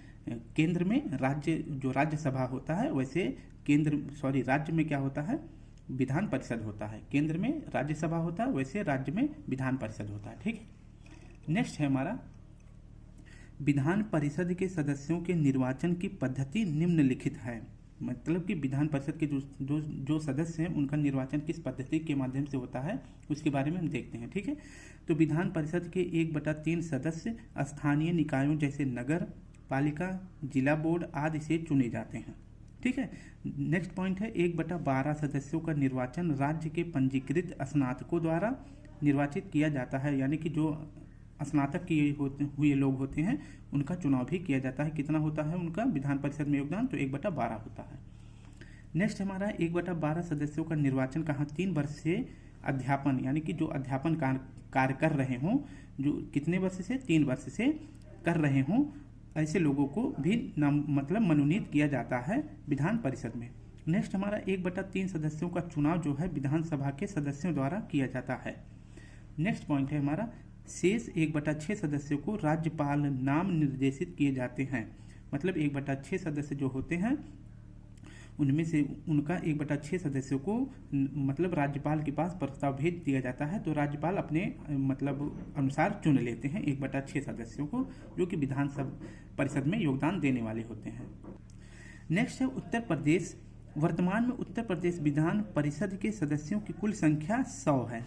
केंद्र में राज्यसभा होता है, वैसे राज्य में क्या होता है, विधान परिषद होता है। केंद्र में राज्यसभा होता है, वैसे राज्य में विधान परिषद होता है। ठीक है, नेक्स्ट है हमारा विधान परिषद के सदस्यों के निर्वाचन की पद्धति निम्नलिखित है। मतलब कि विधान परिषद के जो सदस्य हैं उनका निर्वाचन किस पद्धति के माध्यम से होता है, उसके बारे में हम देखते हैं। ठीक है, तो विधान परिषद के 1/3 सदस्य स्थानीय निकायों जैसे नगर पालिका, जिला बोर्ड आदि से चुने जाते हैं। ठीक है, नेक्स्ट पॉइंट है 1/12 सदस्यों का निर्वाचन राज्य के पंजीकृत स्नातकों द्वारा निर्वाचित किया जाता है, यानी कि जो स्नातक हुए लोग होते हैं उनका चुनाव भी किया जाता है। कितना होता है उनका विधान परिषद में योगदान, तो 1/12 होता है। नेक्स्ट हमारा 1/12 सदस्यों का निर्वाचन कहाँ, 3 वर्ष से अध्यापन, यानी कि जो अध्यापन कार्य कर रहे हों, जो कितने वर्ष से, 3 वर्ष से कर रहे हों, ऐसे लोगों को भी मतलब मनोनीत किया जाता है विधान परिषद में। नेक्स्ट हमारा 1/3 सदस्यों का चुनाव जो है विधानसभा के सदस्यों द्वारा किया जाता है। नेक्स्ट पॉइंट है हमारा शेष 1/6 सदस्यों को राज्यपाल नाम निर्देशित किए जाते हैं। मतलब 1/6 सदस्य जो होते हैं उनमें से उनका 1/6 सदस्यों को मतलब राज्यपाल के पास प्रस्ताव भेज दिया जाता है, तो राज्यपाल अपने मतलब अनुसार चुन लेते हैं 1/6 सदस्यों को, जो कि विधानसभा परिषद में योगदान देने वाले होते हैं। नेक्स्ट है उत्तर प्रदेश। वर्तमान में उत्तर प्रदेश विधान परिषद के सदस्यों की कुल संख्या 100 है।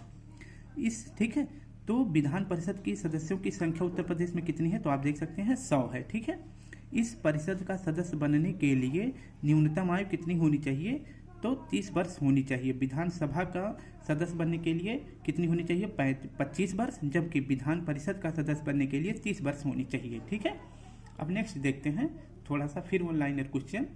ठीक है, तो विधान परिषद के सदस्यों की संख्या उत्तर प्रदेश में कितनी है, तो आप देख सकते हैं 100 है। ठीक है, इस परिषद का सदस्य बनने के लिए न्यूनतम आयु कितनी होनी चाहिए, तो 30 वर्ष होनी चाहिए। विधानसभा का सदस्य बनने के लिए कितनी होनी चाहिए, 25 वर्ष, जबकि विधान परिषद का सदस्य बनने के लिए 30 वर्ष होनी चाहिए। ठीक है, अब नेक्स्ट देखते हैं थोड़ा सा फिर one liner question.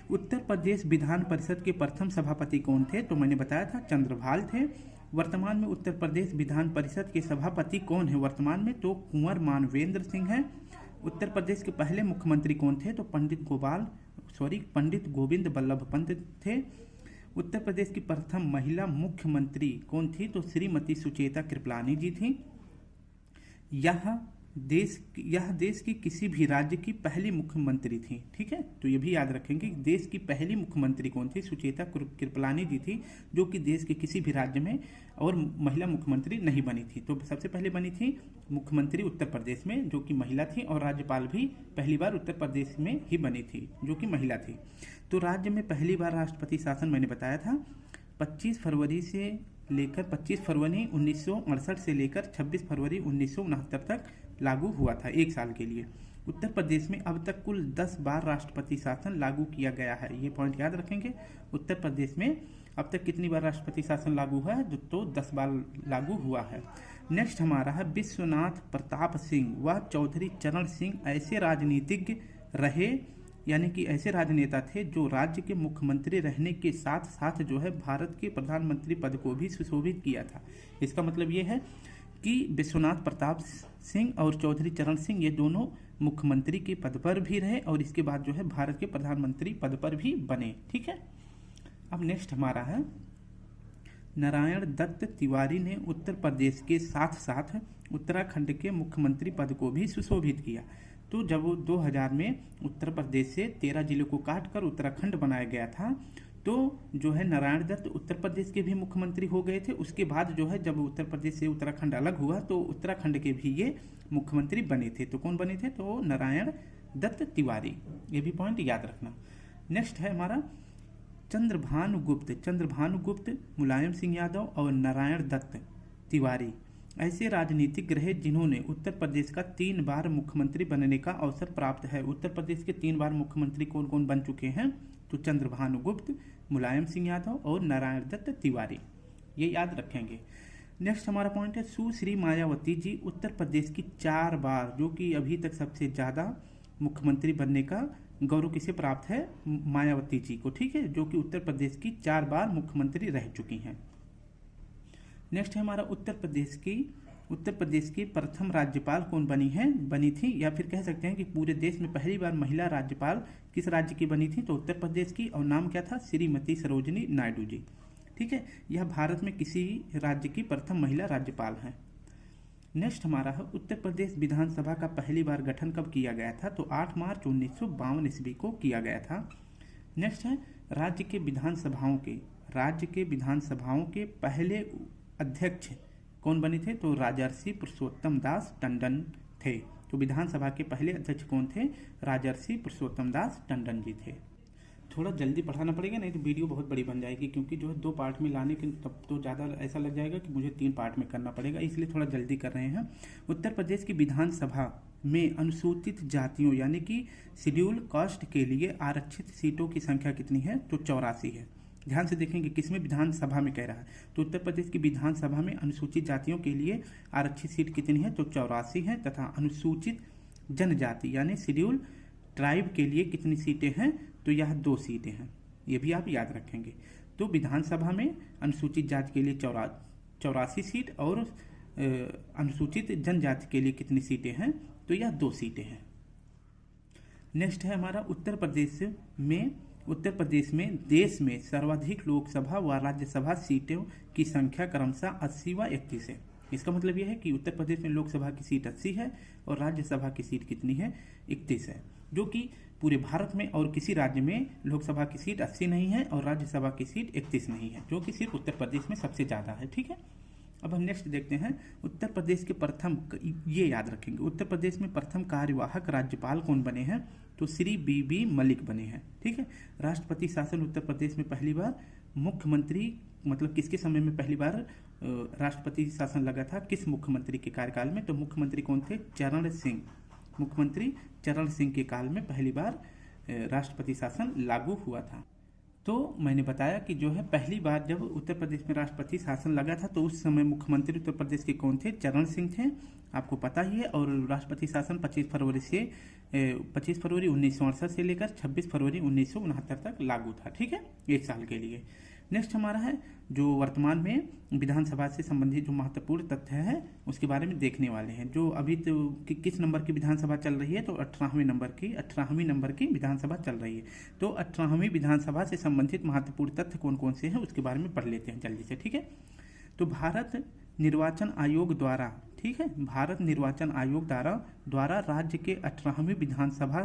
Uttar Pradesh Vidhan Parishad के प्रथम सभापति कौन थे, तो मैंने बताया था चंद्रभाल थे। वर्तमान में उत्तर प्रदेश विधान परिषद के सभापति कौन है वर्तमान में, तो कुंवर मानवेंद्र सिंह हैं। उत्तर प्रदेश के पहले मुख्यमंत्री कौन थे, तो पंडित गोविंद बल्लभ पंत थे। उत्तर प्रदेश की प्रथम महिला मुख्यमंत्री कौन थी, तो श्रीमती सुचेता कृपलानी जी थी। यह देश की किसी भी राज्य की पहली मुख्यमंत्री थी। ठीक है, तो ये भी याद रखेंगे देश की पहली मुख्यमंत्री कौन थी, सुचेता कृपलानी जी थी, जो कि देश के किसी भी राज्य में और महिला मुख्यमंत्री नहीं बनी थी। तो सबसे पहले बनी थी मुख्यमंत्री उत्तर प्रदेश में, जो कि महिला थी, और राज्यपाल भी पहली बार उत्तर प्रदेश में ही बनी थी, जो कि महिला थी। तो राज्य में पहली बार राष्ट्रपति शासन मैंने बताया था 25 फरवरी 1968 से लेकर 26 फरवरी 1969 तक लागू हुआ था, 1 साल के लिए। उत्तर प्रदेश में अब तक कुल 10 बार राष्ट्रपति शासन लागू किया गया है, ये पॉइंट याद रखेंगे। उत्तर प्रदेश में अब तक कितनी बार राष्ट्रपति शासन लागू हुआ है, तो 10 बार लागू हुआ है। नेक्स्ट हमारा है विश्वनाथ प्रताप सिंह व चौधरी चरण सिंह ऐसे राजनीतिज्ञ रहे, यानी कि ऐसे राजनेता थे जो राज्य के मुख्यमंत्री रहने के साथ साथ जो है भारत के प्रधानमंत्री पद को भी सुशोभित किया था। इसका मतलब ये है कि विश्वनाथ प्रताप सिंह और चौधरी चरण सिंह ये दोनों मुख्यमंत्री के पद पर भी रहे और इसके बाद जो है भारत के प्रधानमंत्री पद पर भी बने। ठीक है, अब नेक्स्ट हमारा है नारायण दत्त तिवारी ने उत्तर प्रदेश के साथ साथ उत्तराखंड के मुख्यमंत्री पद को भी सुशोभित किया। तो जब 2000 में उत्तर प्रदेश से 13 जिलों को काटकर उत्तराखंड बनाया गया था, तो जो है नारायण दत्त उत्तर प्रदेश के भी मुख्यमंत्री हो गए थे। उसके बाद जो है जब उत्तर प्रदेश से उत्तराखंड अलग हुआ तो उत्तराखंड के भी ये मुख्यमंत्री बने थे। तो कौन बने थे, तो नारायण दत्त तिवारी, ये भी पॉइंट याद रखना। नेक्स्ट है हमारा चंद्रभानुगुप्त, मुलायम सिंह यादव और नारायण दत्त तिवारी ऐसे राजनीतिक रहे जिन्होंने उत्तर प्रदेश का 3 बार मुख्यमंत्री बनने का अवसर प्राप्त है। उत्तर प्रदेश के 3 बार मुख्यमंत्री कौन कौन बन चुके हैं, तो चंद्रभानुगुप्त, मुलायम सिंह यादव और नारायण दत्त तिवारी, ये याद रखेंगे। नेक्स्ट हमारा पॉइंट है सुश्री मायावती जी उत्तर प्रदेश की 4 बार, जो कि अभी तक सबसे ज़्यादा मुख्यमंत्री बनने का गौरव किसे प्राप्त है, मायावती जी को, ठीक है, जो कि उत्तर प्रदेश की 4 बार मुख्यमंत्री रह चुकी हैं। नेक्स्ट है हमारा उत्तर प्रदेश की प्रथम राज्यपाल कौन बनी थी, या फिर कह सकते हैं कि पूरे देश में पहली बार महिला राज्यपाल किस राज्य की बनी थी, तो उत्तर प्रदेश की, और नाम क्या था, श्रीमती सरोजिनी नायडू जी, ठीक है। यह भारत में किसी राज्य की प्रथम महिला राज्यपाल हैं। नेक्स्ट हमारा है उत्तर प्रदेश विधानसभा का पहली बार गठन कब किया गया था, तो 8 मार्च 1952 ईस्वी को किया गया था। नेक्स्ट है राज्य के विधानसभाओं के पहले अध्यक्ष कौन बने थे, तो राजर्षि पुरुषोत्तम दास टंडन थे। तो विधानसभा के पहले अध्यक्ष कौन थे, राजर्षि पुरुषोत्तम दास टंडन जी थे। थोड़ा जल्दी पढ़ाना पड़ेगा, नहीं तो वीडियो बहुत बड़ी बन जाएगी, क्योंकि जो है 2 पार्ट में लाने के तब तो ज़्यादा ऐसा लग जाएगा कि मुझे 3 पार्ट में करना पड़ेगा, इसलिए थोड़ा जल्दी कर रहे हैं। उत्तर प्रदेश की विधानसभा में अनुसूचित जातियों यानी कि शेड्यूल कास्ट के लिए आरक्षित सीटों की संख्या कितनी है, तो 84 है। ध्यान से देखेंगे किसमें, विधानसभा में कह रहा है, तो उत्तर प्रदेश की विधानसभा में अनुसूचित जातियों के लिए आरक्षित सीट कितनी है, तो 84 है, तथा अनुसूचित जनजाति यानी शेड्यूल ट्राइब के लिए कितनी सीटें हैं, तो यह 2 सीटें हैं, ये भी आप याद रखेंगे। तो विधानसभा में अनुसूचित जाति के लिए 84 सीट और अनुसूचित जनजाति के लिए कितनी सीटें हैं, तो यह 2 सीटें हैं। नेक्स्ट है हमारा उत्तर प्रदेश में देश में सर्वाधिक लोकसभा व राज्यसभा सीटों की संख्या क्रमशः 80 व 31 है। इसका मतलब यह है कि उत्तर प्रदेश में लोकसभा की सीट 80 है और राज्यसभा की सीट कितनी है, 31 है, जो कि पूरे भारत में और किसी राज्य में लोकसभा की सीट 80 नहीं है और राज्यसभा की सीट 31 नहीं है, जो कि सिर्फ उत्तर प्रदेश में सबसे ज़्यादा है, ठीक है। अब हम नेक्स्ट देखते हैं उत्तर प्रदेश के प्रथम, ये याद रखेंगे, उत्तर प्रदेश में प्रथम कार्यवाहक राज्यपाल कौन बने हैं, तो श्री बी मलिक बने हैं, ठीक है। राष्ट्रपति शासन उत्तर प्रदेश में पहली बार मुख्यमंत्री, मतलब किसके समय में पहली बार राष्ट्रपति शासन लगा था, किस मुख्यमंत्री के कार्यकाल में, तो मुख्यमंत्री कौन थे, मुख्यमंत्री चरण सिंह के काल में पहली बार राष्ट्रपति शासन लागू हुआ था। तो मैंने बताया कि जो है पहली बार जब उत्तर प्रदेश में राष्ट्रपति शासन लगा था तो उस समय मुख्यमंत्री उत्तर प्रदेश के कौन थे, चरण सिंह थे, आपको पता ही है। और राष्ट्रपति शासन 25 फरवरी 1968 से लेकर 26 फरवरी 1969 तक लागू था, ठीक है, 1 साल के लिए। नेक्स्ट हमारा है जो वर्तमान में विधानसभा से संबंधित जो महत्वपूर्ण तथ्य है उसके बारे में देखने वाले हैं। जो अभी तो किस नंबर की विधानसभा चल रही है, तो 18वें नंबर की विधानसभा चल रही है। तो 18वीं विधानसभा से संबंधित महत्वपूर्ण तथ्य कौन कौन से हैं उसके बारे में पढ़ लेते हैं जल्दी से, ठीक है। तो भारत निर्वाचन आयोग द्वारा, ठीक है, भारत निर्वाचन आयोग द्वारा राज्य के 18वीं विधानसभा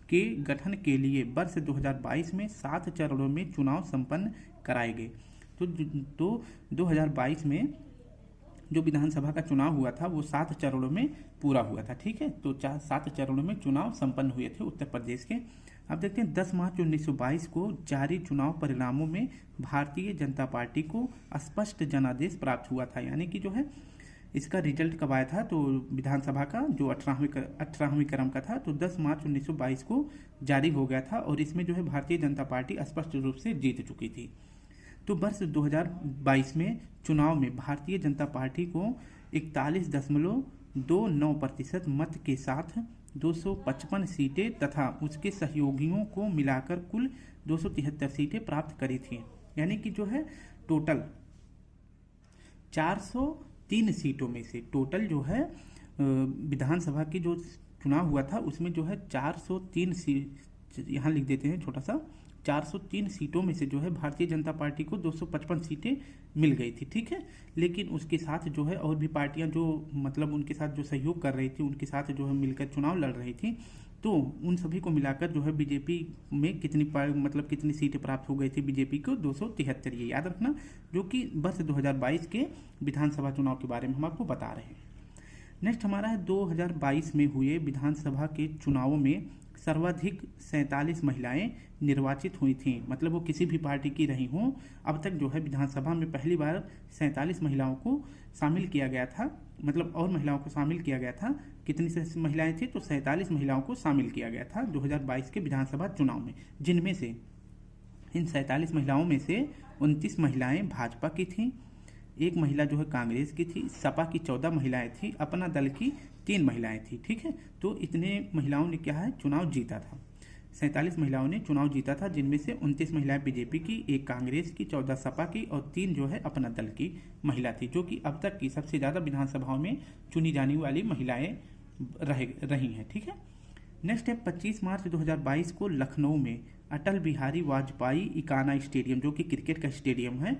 के गठन के लिए वर्ष 2022 में 7 चरणों में चुनाव संपन्न कराए गए। तो 2022 में जो विधानसभा का चुनाव हुआ था वो 7 चरणों में पूरा हुआ था, ठीक है। तो 7 चरणों में चुनाव संपन्न हुए थे उत्तर प्रदेश के। अब देखते हैं 10 मार्च 1922 को जारी चुनाव परिणामों में भारतीय जनता पार्टी को स्पष्ट जनादेश प्राप्त हुआ था। यानी कि जो है इसका रिजल्ट कब आया था, तो विधानसभा का जो 18वीं क्रम का था, तो 10 मार्च 1922 को जारी हो गया था और इसमें जो है भारतीय जनता पार्टी स्पष्ट रूप से जीत चुकी थी। तो वर्ष 2022 में चुनाव में भारतीय जनता पार्टी को 41.29% मत के साथ 255 सीटें तथा उसके सहयोगियों को मिलाकर कुल 273 सीटें प्राप्त करी थी। यानी कि जो है टोटल 403 सीटों में से, टोटल जो है विधानसभा की जो चुनाव हुआ था उसमें जो है 403 सीट, यहाँ लिख देते हैं छोटा सा, 403 सीटों में से जो है भारतीय जनता पार्टी को 255 सीटें मिल गई थी, ठीक है। लेकिन उसके साथ जो है और भी पार्टियां जो मतलब उनके साथ जो सहयोग कर रही थी, उनके साथ जो है मिलकर चुनाव लड़ रही थी, तो उन सभी को मिलाकर जो है बीजेपी में कितनी सीटें प्राप्त हो गई थी, बीजेपी को 273, ये याद रखना, जो कि वर्ष 2022 के विधानसभा चुनाव के बारे में हम आपको बता रहे हैं। नेक्स्ट हमारा है 2022 में हुए विधानसभा के चुनावों में सर्वाधिक 47 महिलाएं निर्वाचित हुई थीं, मतलब वो किसी भी पार्टी की रही हों। अब तक जो है विधानसभा में पहली बार 47 महिलाओं को शामिल किया गया था, मतलब और महिलाओं को शामिल किया गया था। कितनी से महिलाएं थी, तो 47 महिलाओं को शामिल किया गया था 2022 के विधानसभा चुनाव में, जिनमें से इन 47 महिलाओं में से 29 महिलाएं भाजपा की थीं, 1 महिला जो है कांग्रेस की थी, सपा की 14 महिलाएं थी, अपना दल की 3 महिलाएं थी। ठीक है, तो इतने महिलाओं ने क्या है चुनाव जीता था। 47 महिलाओं ने चुनाव जीता था, जिनमें से 29 महिलाएं बीजेपी की, 1 कांग्रेस की, 14 सपा की और 3 जो है अपना दल की महिला थी, जो कि अब तक की सबसे ज़्यादा विधानसभाओं में चुनी जाने वाली महिलाएं रही हैं। ठीक है, नेक्स्ट है 25 मार्च 2022 को लखनऊ में अटल बिहारी वाजपेयी इकाना स्टेडियम, जो कि क्रिकेट का स्टेडियम है,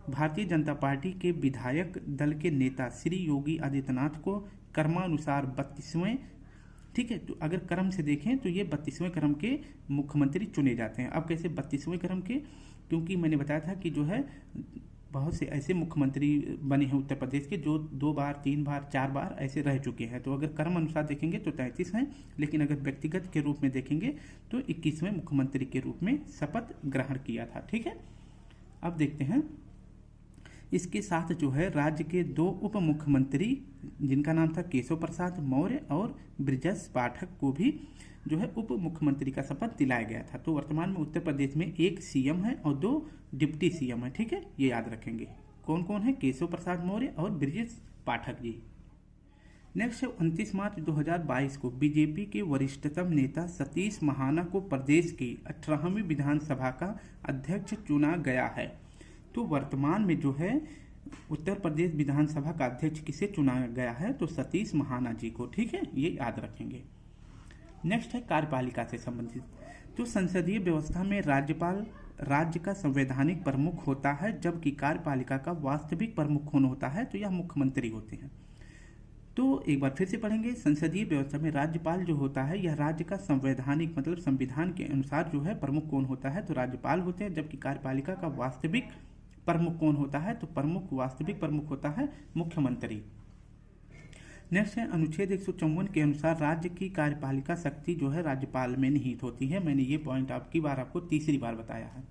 भारतीय जनता पार्टी के विधायक दल के नेता श्री योगी आदित्यनाथ को क्रमानुसार 32वें, ठीक है, तो अगर क्रम से देखें तो ये 32वें क्रम के मुख्यमंत्री चुने जाते हैं। अब कैसे 32वें क्रम के, क्योंकि मैंने बताया था कि जो है बहुत से ऐसे मुख्यमंत्री बने हैं उत्तर प्रदेश के जो 2 बार 3 बार 4 बार ऐसे रह चुके हैं। तो अगर क्रम अनुसार देखेंगे तो 33 हैं, लेकिन अगर व्यक्तिगत के रूप में देखेंगे तो 21वें मुख्यमंत्री के रूप में शपथ ग्रहण किया था। ठीक है, अब देखते हैं इसके साथ जो है राज्य के 2 उप मुख्यमंत्री, जिनका नाम था केशव प्रसाद मौर्य और ब्रजेश पाठक, को भी जो है उप मुख्यमंत्री का शपथ दिलाया गया था। तो वर्तमान में उत्तर प्रदेश में 1 सीएम है और 2 डिप्टी सीएम है। ठीक है, ये याद रखेंगे कौन कौन है, केशव प्रसाद मौर्य और ब्रजेश पाठक जी। नेक्स्ट है 29 मार्च 2022 को बीजेपी के वरिष्ठतम नेता सतीश महाना को प्रदेश की 18वीं विधानसभा का अध्यक्ष चुना गया है। तो वर्तमान में जो है उत्तर प्रदेश विधानसभा का अध्यक्ष किसे चुना गया है, तो सतीश महाना जी को। ठीक है, ये याद रखेंगे। नेक्स्ट है कार्यपालिका से संबंधित। तो संसदीय व्यवस्था में राज्यपाल राज्य का संवैधानिक प्रमुख होता है, जबकि कार्यपालिका का वास्तविक प्रमुख कौन होता है, तो यह मुख्यमंत्री होते हैं। तो एक बार फिर से पढ़ेंगे, संसदीय व्यवस्था में राज्यपाल जो होता है यह राज्य का संवैधानिक मतलब संविधान के अनुसार जो है प्रमुख कौन होता है, तो राज्यपाल होते हैं, जबकि कार्यपालिका का वास्तविक प्रमुख कौन होता है, तो वास्तविक प्रमुख होता है मुख्यमंत्री। नेक्स्ट है अनुच्छेद 154 के अनुसार राज्य की कार्यपालिका शक्ति जो है राज्यपाल में निहित होती है। मैंने ये पॉइंट आपको तीसरी बार बताया है।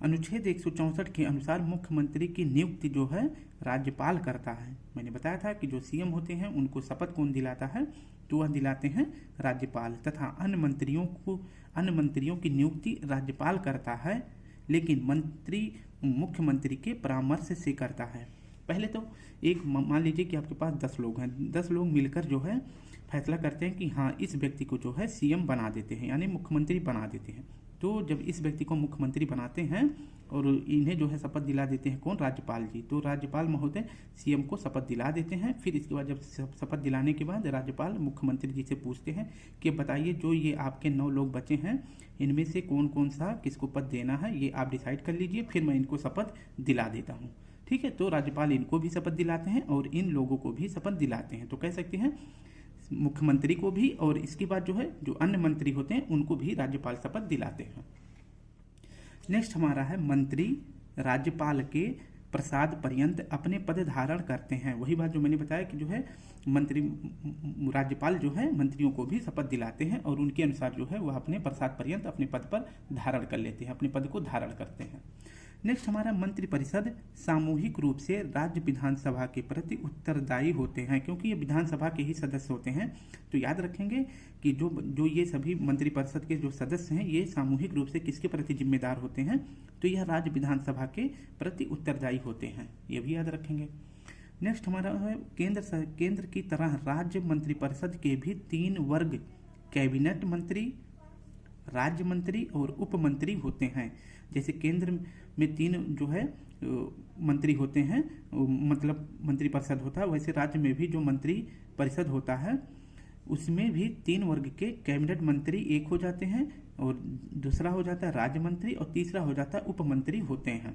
अनुच्छेद 164 के अनुसार मुख्यमंत्री की नियुक्ति जो है राज्यपाल करता है। मैंने बताया था कि जो सीएम होते हैं उनको शपथ कौन दिलाता है, तो वह दिलाते हैं राज्यपाल, तथा अन्य मंत्रियों की नियुक्ति राज्यपाल करता है, लेकिन मंत्री मुख्यमंत्री के परामर्श से करता है। पहले तो एक मान लीजिए कि आपके पास 10 लोग हैं, 10 लोग मिलकर जो है फैसला करते हैं कि हाँ इस व्यक्ति को जो है सीएम बना देते हैं, यानी मुख्यमंत्री बना देते हैं। तो जब इस व्यक्ति को मुख्यमंत्री बनाते हैं और इन्हें जो है शपथ दिला देते हैं कौन, राज्यपाल जी, तो राज्यपाल महोदय सीएम को शपथ दिला देते हैं। फिर इसके बाद जब शपथ दिलाने के बाद राज्यपाल मुख्यमंत्री जी से पूछते हैं कि बताइए जो ये आपके 9 लोग बचे हैं इनमें से कौन कौन सा किसको पद देना है, ये आप डिसाइड कर लीजिए, फिर मैं इनको शपथ दिला देता हूँ। ठीक है, तो राज्यपाल इनको भी शपथ दिलाते हैं और इन लोगों को भी शपथ दिलाते हैं। तो कह सकते हैं मुख्यमंत्री को भी और इसके बाद जो है जो अन्य मंत्री होते हैं उनको भी राज्यपाल शपथ दिलाते हैं। नेक्स्ट हमारा है मंत्री राज्यपाल के प्रसाद पर्यंत अपने पद धारण करते हैं। वही बात जो मैंने बताया कि जो है राज्यपाल जो है मंत्रियों को भी शपथ दिलाते हैं और उनके अनुसार जो है वह अपने प्रसाद पर्यंत अपने पद पर धारण कर लेते हैं, अपने पद को धारण करते हैं। नेक्स्ट हमारा मंत्रिपरिषद सामूहिक रूप से राज्य विधानसभा के प्रति उत्तरदायी होते हैं, क्योंकि ये विधानसभा के ही सदस्य होते हैं। तो याद रखेंगे कि जो ये सभी मंत्रिपरिषद के जो सदस्य हैं ये सामूहिक रूप से किसके प्रति जिम्मेदार होते हैं, तो यह राज्य विधानसभा के प्रति उत्तरदायी होते हैं, ये भी याद रखेंगे। नेक्स्ट हमारा है केंद्र की तरह राज्य मंत्रिपरिषद के भी 3 वर्ग कैबिनेट मंत्री, राज्य मंत्री और उप मंत्री होते हैं। जैसे केंद्र में 3 जो है मंत्री होते हैं, मतलब मंत्रिपरिषद होता है, वैसे राज्य में भी जो मंत्री परिषद होता है उसमें भी 3 वर्ग के कैबिनेट मंत्री एक हो जाते हैं और दूसरा हो जाता है राज्य मंत्री और तीसरा हो जाता है उप मंत्री होते हैं।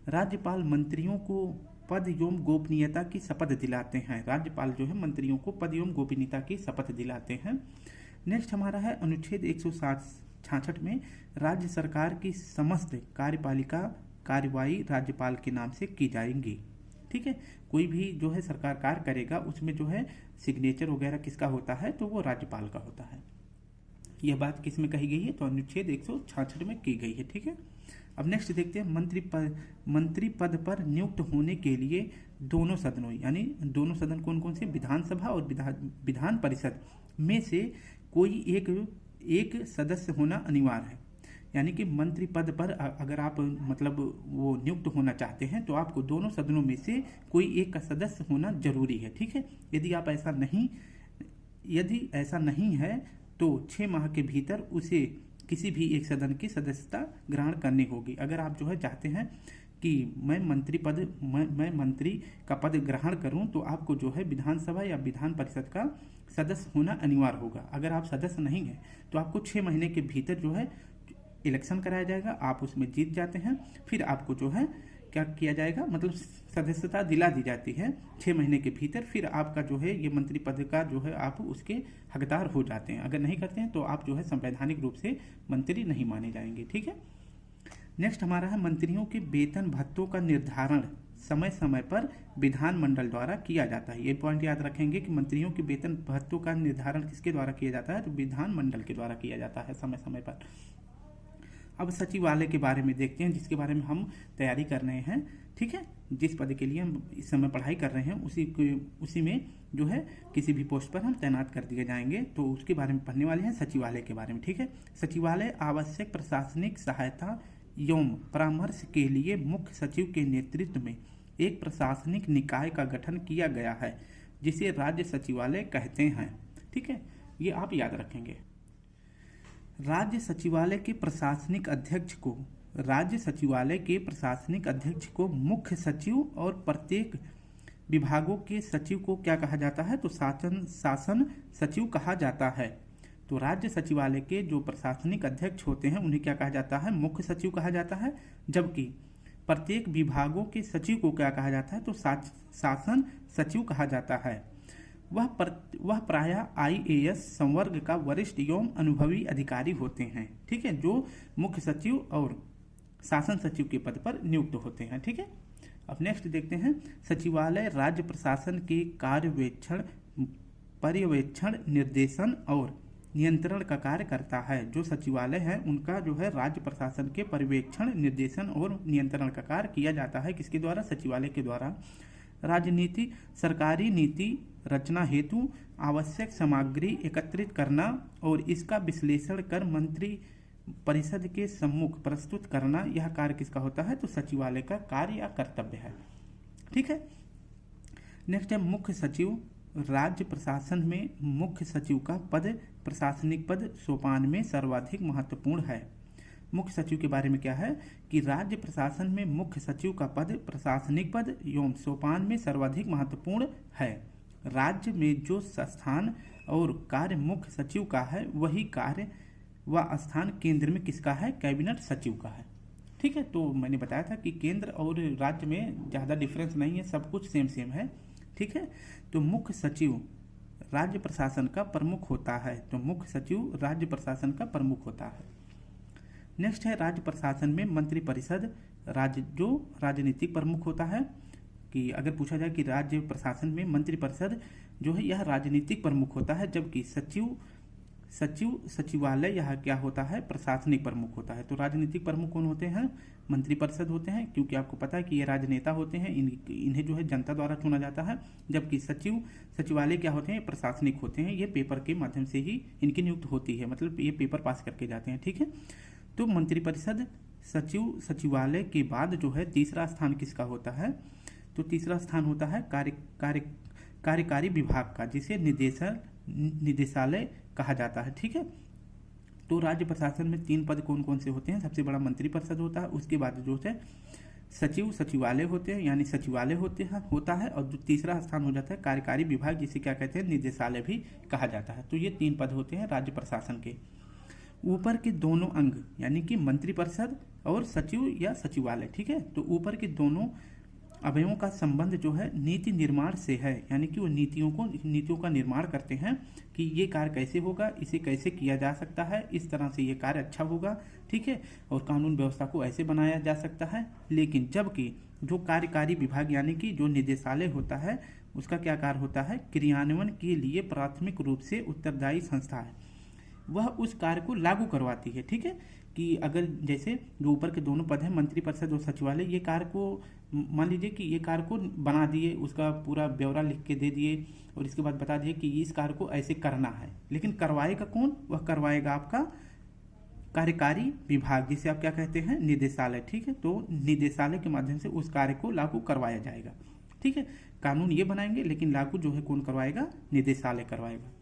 राज्यपाल मंत्रियों को पद एवं गोपनीयता की शपथ दिलाते हैं। राज्यपाल जो है मंत्रियों को पद एवं गोपनीयता की शपथ दिलाते हैं। नेक्स्ट हमारा है अनुच्छेद 166 में राज्य सरकार की समस्त कार्यपालिका कार्यवाही राज्यपाल के नाम से की जाएंगी। ठीक है, कोई भी जो है सरकार कार्य करेगा उसमें जो है सिग्नेचर वगैरह किसका होता है, तो वो राज्यपाल का होता है। यह बात किस में कही गई है, तो अनुच्छेद 166 में की गई है। ठीक है, अब नेक्स्ट देखते हैं मंत्री पद पर नियुक्त होने के लिए दोनों सदनों, यानी दोनों सदन कौन कौन से, विधानसभा और विधान परिषद में से कोई एक सदस्य होना अनिवार्य है। यानी कि मंत्री पद पर अगर आप मतलब वो नियुक्त होना चाहते हैं तो आपको दोनों सदनों में से कोई एक का सदस्य होना जरूरी है। ठीक है, यदि ऐसा नहीं है तो 6 माह के भीतर उसे किसी भी एक सदन की सदस्यता ग्रहण करनी होगी। अगर आप जो है चाहते हैं कि मैं मंत्री का पद ग्रहण करूं तो आपको जो है विधानसभा या विधान परिषद का सदस्य होना अनिवार्य होगा। अगर आप सदस्य नहीं हैं तो आपको 6 महीने के भीतर जो है इलेक्शन कराया जाएगा, आप उसमें जीत जाते हैं, फिर आपको जो है क्या किया जाएगा, मतलब सदस्यता दिला दी जाती है 6 महीने के भीतर। फिर आपका जो है ये मंत्री पद का जो है आप उसके हकदार हो जाते हैं। अगर नहीं करते हैं तो आप जो है संवैधानिक रूप से मंत्री नहीं माने जाएंगे। ठीक है, नेक्स्ट हमारा है मंत्रियों के वेतन भत्तों का निर्धारण समय समय पर विधानमंडल द्वारा किया जाता है। ये पॉइंट याद रखेंगे कि मंत्रियों के वेतन भत्तों का निर्धारण किसके द्वारा किया जाता है, तो विधानमंडल के द्वारा किया जाता है समय समय पर। अब सचिवालय के बारे में देखते हैं, जिसके बारे में हम तैयारी कर रहे हैं। ठीक है, जिस पद के लिए हम इस समय पढ़ाई कर रहे हैं उसी में जो है किसी भी पोस्ट पर हम तैनात कर दिए जाएंगे, तो उसके बारे में पढ़ने वाले हैं सचिवालय के बारे में। ठीक है, सचिवालय आवश्यक प्रशासनिक सहायता एवं परामर्श के लिए मुख्य सचिव के नेतृत्व में एक प्रशासनिक निकाय का गठन किया गया है, जिसे राज्य सचिवालय कहते हैं। ठीक है, ये आप याद रखेंगे। राज्य सचिवालय के प्रशासनिक अध्यक्ष को मुख्य सचिव और प्रत्येक विभागों के सचिव को क्या कहा जाता है, तो शासन सचिव कहा जाता है। तो राज्य सचिवालय के जो प्रशासनिक अध्यक्ष होते हैं उन्हें क्या कहा जाता है, मुख्य सचिव कहा जाता है। जबकि प्रत्येक विभागों के सचिव को क्या कहा जाता है, तो शासन सचिव कहा जाता है। वह प्रायः IAS संवर्ग का वरिष्ठ एवं अनुभवी अधिकारी होते हैं। ठीक है, जो मुख्य सचिव और शासन सचिव के पद पर नियुक्त होते हैं। ठीक है, अब नेक्स्ट देखते हैं सचिवालय राज्य प्रशासन के पर्यवेक्षण निर्देशन और नियंत्रण का कार्य करता है। जो सचिवालय है उनका जो है राज्य प्रशासन के पर्यवेक्षण निर्देशन और नियंत्रण का कार्य किया जाता है। किसके द्वारा, सचिवालय के द्वारा। राजनीति सरकारी नीति रचना हेतु आवश्यक सामग्री एकत्रित करना और इसका विश्लेषण कर मंत्री परिषद के सम्मुख प्रस्तुत करना, यह कार्य किसका होता है, तो सचिवालय का कार्य या कर्तव्य है। ठीक है, नेक्स्ट है मुख्य सचिव। राज्य प्रशासन में मुख्य सचिव का पद प्रशासनिक पद सोपान में सर्वाधिक महत्वपूर्ण है। मुख्य सचिव के बारे में क्या है कि राज्य प्रशासन में मुख्य सचिव का पद प्रशासनिक पद एवं सोपान में सर्वाधिक महत्वपूर्ण है। राज्य में जो स्थान और कार्य मुख्य सचिव का है वही कार्य व स्थान केंद्र में किसका है, कैबिनेट सचिव का है। ठीक है, तो मैंने बताया था कि केंद्र और राज्य में ज़्यादा डिफरेंस नहीं है, सब कुछ सेम है। ठीक है, तो मुख्य सचिव राज्य प्रशासन का प्रमुख होता है। तो मुख्य सचिव राज्य प्रशासन का प्रमुख होता है। नेक्स्ट है राज्य प्रशासन में मंत्री परिषद जो राजनीतिक प्रमुख होता है। कि अगर पूछा जाए कि राज्य प्रशासन में मंत्री परिषद जो है यह राजनीतिक प्रमुख होता है, जबकि सचिवालय यह क्या होता है, प्रशासनिक प्रमुख होता है। तो राजनीतिक प्रमुख कौन होते हैं, मंत्री परिषद होते हैं, क्योंकि आपको पता है कि ये राजनेता होते हैं, इन्हें जो है जनता द्वारा चुना जाता है। जबकि सचिवालय क्या होते हैं, प्रशासनिक होते हैं, ये पेपर के माध्यम से ही इनकी नियुक्त होती है, मतलब ये पेपर पास करके जाते हैं। ठीक है, तो मंत्रिपरिषद सचिवालय के बाद जो है तीसरा स्थान किसका होता है, तो तीसरा स्थान होता है कार्यकारी विभाग का, जिसे निदेशालय कहा जाता है। ठीक है, तो राज्य प्रशासन में 3 पद कौन कौन से होते हैं, सबसे बड़ा मंत्री परिषद होता है, उसके बाद जो है सचिवालय होते हैं, यानी सचिवालय होता है, और जो तीसरा स्थान हो जाता है कार्यकारी विभाग, जिसे क्या कहते हैं, निदेशालय भी कहा जाता है। तो ये 3 पद होते हैं राज्य प्रशासन के। ऊपर के दोनों अंग यानी कि मंत्रिपरिषद और सचिव या सचिवालय, ठीक है, तो ऊपर के दोनों अवयवों का संबंध जो है नीति निर्माण से है, यानी कि वो नीतियों का निर्माण करते हैं कि ये कार्य कैसे होगा, इसे कैसे किया जा सकता है, इस तरह से ये कार्य अच्छा होगा। ठीक है, और कानून व्यवस्था को ऐसे बनाया जा सकता है। लेकिन जबकि जो कार्यकारी विभाग यानी कि जो निदेशालय होता है उसका क्या कार्य होता है, क्रियान्वयन के लिए प्राथमिक रूप से उत्तरदायी संस्था है, वह उस कार्य को लागू करवाती है। ठीक है, कि अगर जैसे जो ऊपर के दोनों पद हैं मंत्री परिषद और सचिवालय, ये कार्य को मान लीजिए कि ये कार्य को बना दिए, उसका पूरा ब्यौरा लिख के दे दिए और इसके बाद बता दिए कि इस कार्य को ऐसे करना है, लेकिन करवाएगा कौन, वह करवाएगा आपका कार्यकारी विभाग, जिसे आप क्या कहते हैं, निदेशालय, ठीक है। तो निदेशालय के माध्यम से उस कार्य को लागू करवाया जाएगा, ठीक है। कानून ये बनाएंगे लेकिन लागू जो है कौन करवाएगा, निदेशालय करवाएगा।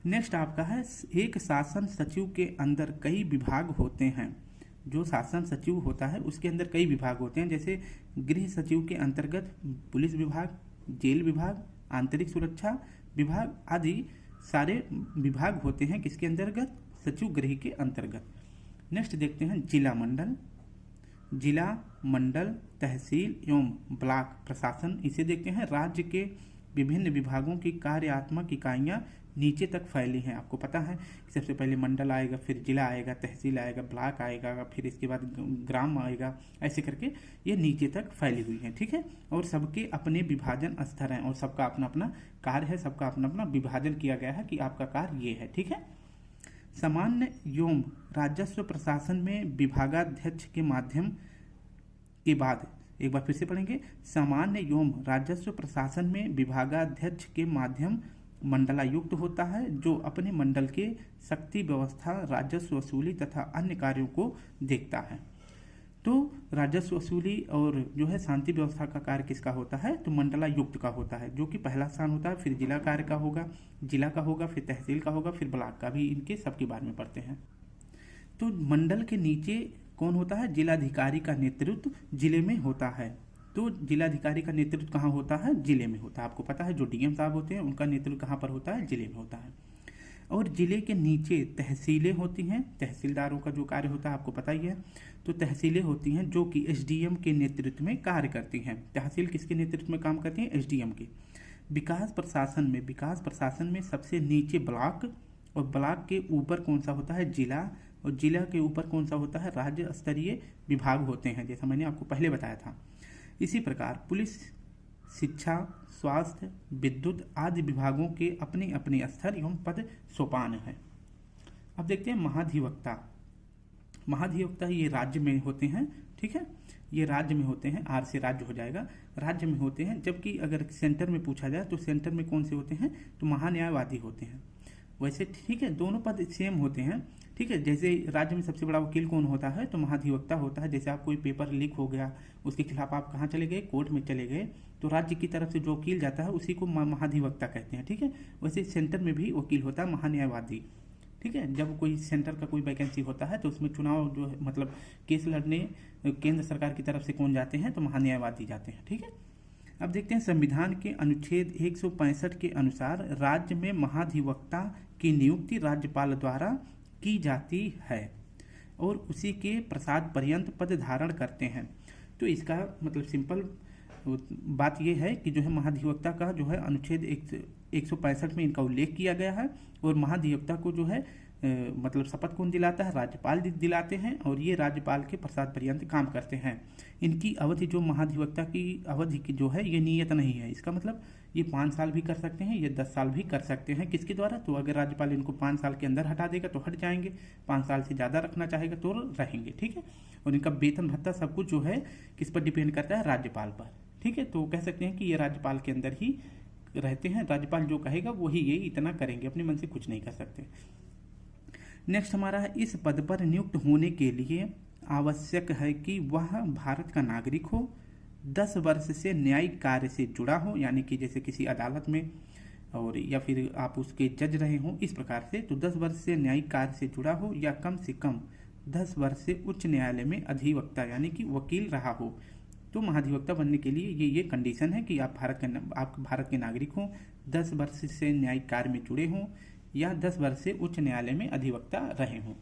नेक्स्ट आपका है, एक शासन सचिव के अंदर कई विभाग होते हैं। जो शासन सचिव होता है उसके अंदर कई विभाग होते हैं, जैसे गृह सचिव के अंतर्गत पुलिस विभाग, जेल विभाग, आंतरिक सुरक्षा विभाग आदि सारे विभाग होते हैं किसके अंतर्गत, सचिव गृह के अंतर्गत। नेक्स्ट देखते हैं जिला मंडल। जिला मंडल तहसील एवं ब्लॉक प्रशासन, इसे देखते हैं राज्य के विभिन्न विभागों की कार्यात्मक इकाइयां नीचे तक फैली हैं। आपको पता है कि सबसे पहले मंडल आएगा, फिर जिला आएगा, तहसील आएगा, ब्लॉक आएगा, फिर इसके बाद ग्राम आएगा, ऐसे करके ये नीचे तक फैली हुई हैं, ठीक है। और सबके अपने विभाजन स्तर हैं और सबका अपना अपना कार्य है, सबका अपना अपना विभाजन किया गया है कि आपका कार्य ये है, ठीक है। सामान्य एवं राजस्व प्रशासन में विभागाध्यक्ष के माध्यम के बाद, एक बार फिर से पढ़ेंगे, सामान्य एवं राजस्व प्रशासन में विभागाध्यक्ष के माध्यम मंडलायुक्त होता है, जो अपने मंडल के शक्ति व्यवस्था, राजस्व वसूली तथा अन्य कार्यों को देखता है। तो राजस्व वसूली और जो है शांति व्यवस्था का कार्य किसका होता है, तो मंडलायुक्त का होता है, जो कि पहला स्थान होता है, फिर जिला कार्य का होगा, जिला का होगा, फिर तहसील का होगा, फिर ब्लॉक का भी, इनके सबके बारे में पढ़ते हैं। तो मंडल के नीचे कौन होता है, जिलाधिकारी का नेतृत्व जिले में होता है। तो जिलाधिकारी का नेतृत्व कहाँ होता है, जिले में होता है। आपको पता है जो डीएम साहब होते हैं उनका नेतृत्व कहाँ पर होता है, जिले में होता है। और जिले के नीचे तहसीलें होती हैं, तहसीलदारों का जो कार्य होता है आपको पता ही है। तो तहसीलें होती हैं जो कि एसडीएम के नेतृत्व में कार्य करती हैं। तहसील किसके नेतृत्व में काम करती हैं, एसडीएम के। विकास प्रशासन में सबसे नीचे ब्लॉक, और ब्लॉक के ऊपर कौन सा होता है, जिला, और जिला के ऊपर कौन सा होता है, राज्य स्तरीय विभाग होते हैं, जैसा मैंने आपको पहले बताया था। इसी प्रकार पुलिस, शिक्षा, स्वास्थ्य, विद्युत आदि विभागों के अपने अपने स्तर एवं पद सोपान है। अब देखते हैं महाधिवक्ता। महाधिवक्ता ये राज्य में होते हैं, ठीक है, ये राज्य में होते हैं, आर से राज्य हो जाएगा, राज्य में होते हैं। जबकि अगर सेंटर में पूछा जाए तो सेंटर में कौन से होते हैं, तो महान्यायवादी होते हैं। वैसे ठीक है, दोनों पद सेम होते हैं, ठीक है। जैसे राज्य में सबसे बड़ा वकील कौन होता है, तो महाधिवक्ता होता है। जैसे आप कोई पेपर लीक हो गया, उसके खिलाफ आप कहाँ चले गए, कोर्ट में चले गए, तो राज्य की तरफ से जो वकील जाता है उसी को महाधिवक्ता कहते हैं, ठीक है। वैसे सेंटर में भी वकील होता है महान्यायवादी, ठीक है। जब कोई सेंटर का कोई वैकेंसी होता है तो उसमें चुनाव जो है, मतलब केस लड़ने केंद्र सरकार की तरफ से कौन जाते हैं, तो महान्यायवादी जाते हैं, ठीक है। अब देखते हैं संविधान के अनुच्छेद 165 के अनुसार राज्य में महाधिवक्ता की नियुक्ति राज्यपाल द्वारा की जाती है और उसी के प्रसाद पर्यंत पद धारण करते हैं। तो इसका मतलब सिंपल बात यह है कि जो है महाधिवक्ता का जो है अनुच्छेद 165 में इनका उल्लेख किया गया है, और महाधिवक्ता को जो है मतलब शपथ कौन दिलाता है, राज्यपाल दिलाते हैं, और ये राज्यपाल के प्रसाद पर्यंत काम करते हैं। इनकी अवधि, जो महाधिवक्ता की अवधि की जो है ये नियत नहीं है। इसका मतलब ये 5 साल भी कर सकते हैं, ये 10 साल भी कर सकते हैं। किसके द्वारा, तो अगर राज्यपाल इनको 5 साल के अंदर हटा देगा तो हट जाएंगे, 5 साल से ज़्यादा रखना चाहेगा तो रहेंगे, ठीक है। और इनका वेतन भत्ता सब कुछ जो है किस पर डिपेंड करता है, राज्यपाल पर, ठीक है। तो कह सकते हैं कि ये राज्यपाल के अंदर ही रहते हैं, राज्यपाल जो कहेगा वही ये इतना करेंगे, अपने मन से कुछ नहीं कर सकते। नेक्स्ट हमारा है, इस पद पर नियुक्त होने के लिए आवश्यक है कि वह भारत का नागरिक हो, 10 वर्ष से न्यायिक कार्य से जुड़ा हो, यानी कि जैसे किसी अदालत में और या फिर आप उसके जज रहे हो, इस प्रकार से। तो 10 वर्ष से न्यायिक कार्य से जुड़ा हो या कम से कम 10 वर्ष से उच्च न्यायालय में अधिवक्ता यानी कि वकील रहा हो। तो महाधिवक्ता बनने के लिए ये कंडीशन है कि आप भारत के नागरिक हों, 10 वर्ष से न्यायिक कार्य में जुड़े हों या 10 वर्ष से उच्च न्यायालय में अधिवक्ता रहे हों,